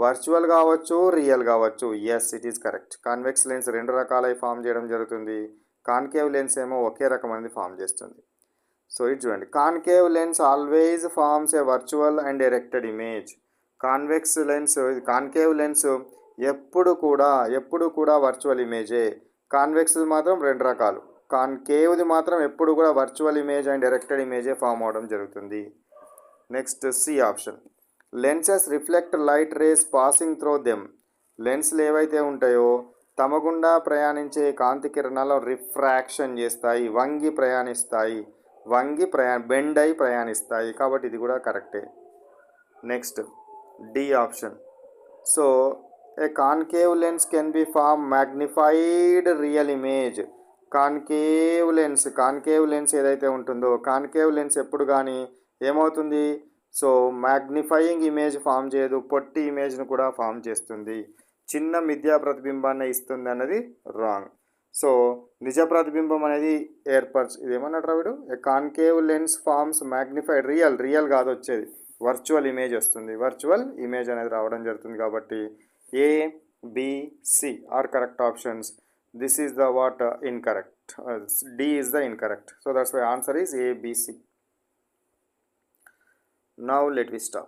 S1: వర్చువల్ కావచ్చు, రియల్ కావచ్చు. Yes, it is correct. Convex lens రెండు రకాలై ఫామ్ చేయడం జరుగుతుంది. కాన్కేవ్ లెన్స్ ఏమో ఒకే రకమైనది ఫామ్ చేస్తుంది. సో ఇది చూడండి. Concave lens always forms a virtual and erected image. Concave lens ఎప్పుడు కూడా వర్చువల్ ఇమేజే. కాన్వెక్స్ మాత్రం రెండు రకాలు. కాన్కేవ్ది మాత్రం ఎప్పుడు కూడా వర్చువల్ ఇమేజ్ అండ్ ఎరెక్టెడ్ ఇమేజే ఫామ్ అవడం జరుగుతుంది. Next C option. Lenses reflect light rays passing through them. లెన్స్లు ఏవైతే ఉంటాయో తమ గుండా ప్రయాణించే కాంతి కిరణాలు రిఫ్రాక్షన్ చేస్తాయి, బెండ్ అయి ప్రయాణిస్తాయి. కాబట్టి ఇది కూడా కరెక్టే. Next D option. So a concave lens can be form magnified real image. Concave lens ఏదైతే ఉంటుందో కాన్కేవ్ లెన్స్ ఎప్పుడు కానీ ఏమవుతుంది, సో మ్యాగ్నిఫైయింగ్ ఇమేజ్ ఫామ్ చేయదు, పొట్టి ఇమేజ్ను కూడా ఫామ్ చేస్తుంది, చిన్న మిథ్యా ప్రతిబింబాన్ని ఇస్తుంది అన్నది రాంగ్. సో నిజ ప్రతిబింబం అనేది ఇదేమన్నట్టు రావిడు, a concave lens forms magnified real కాదు వచ్చేది, వర్చువల్ ఇమేజ్ వస్తుంది, వర్చువల్ ఇమేజ్ అనేది రావడం జరుగుతుంది. కాబట్టి A B C are correct options. This is the what incorrect. D is the incorrect. So that's why answer is A B C. Now let we stop.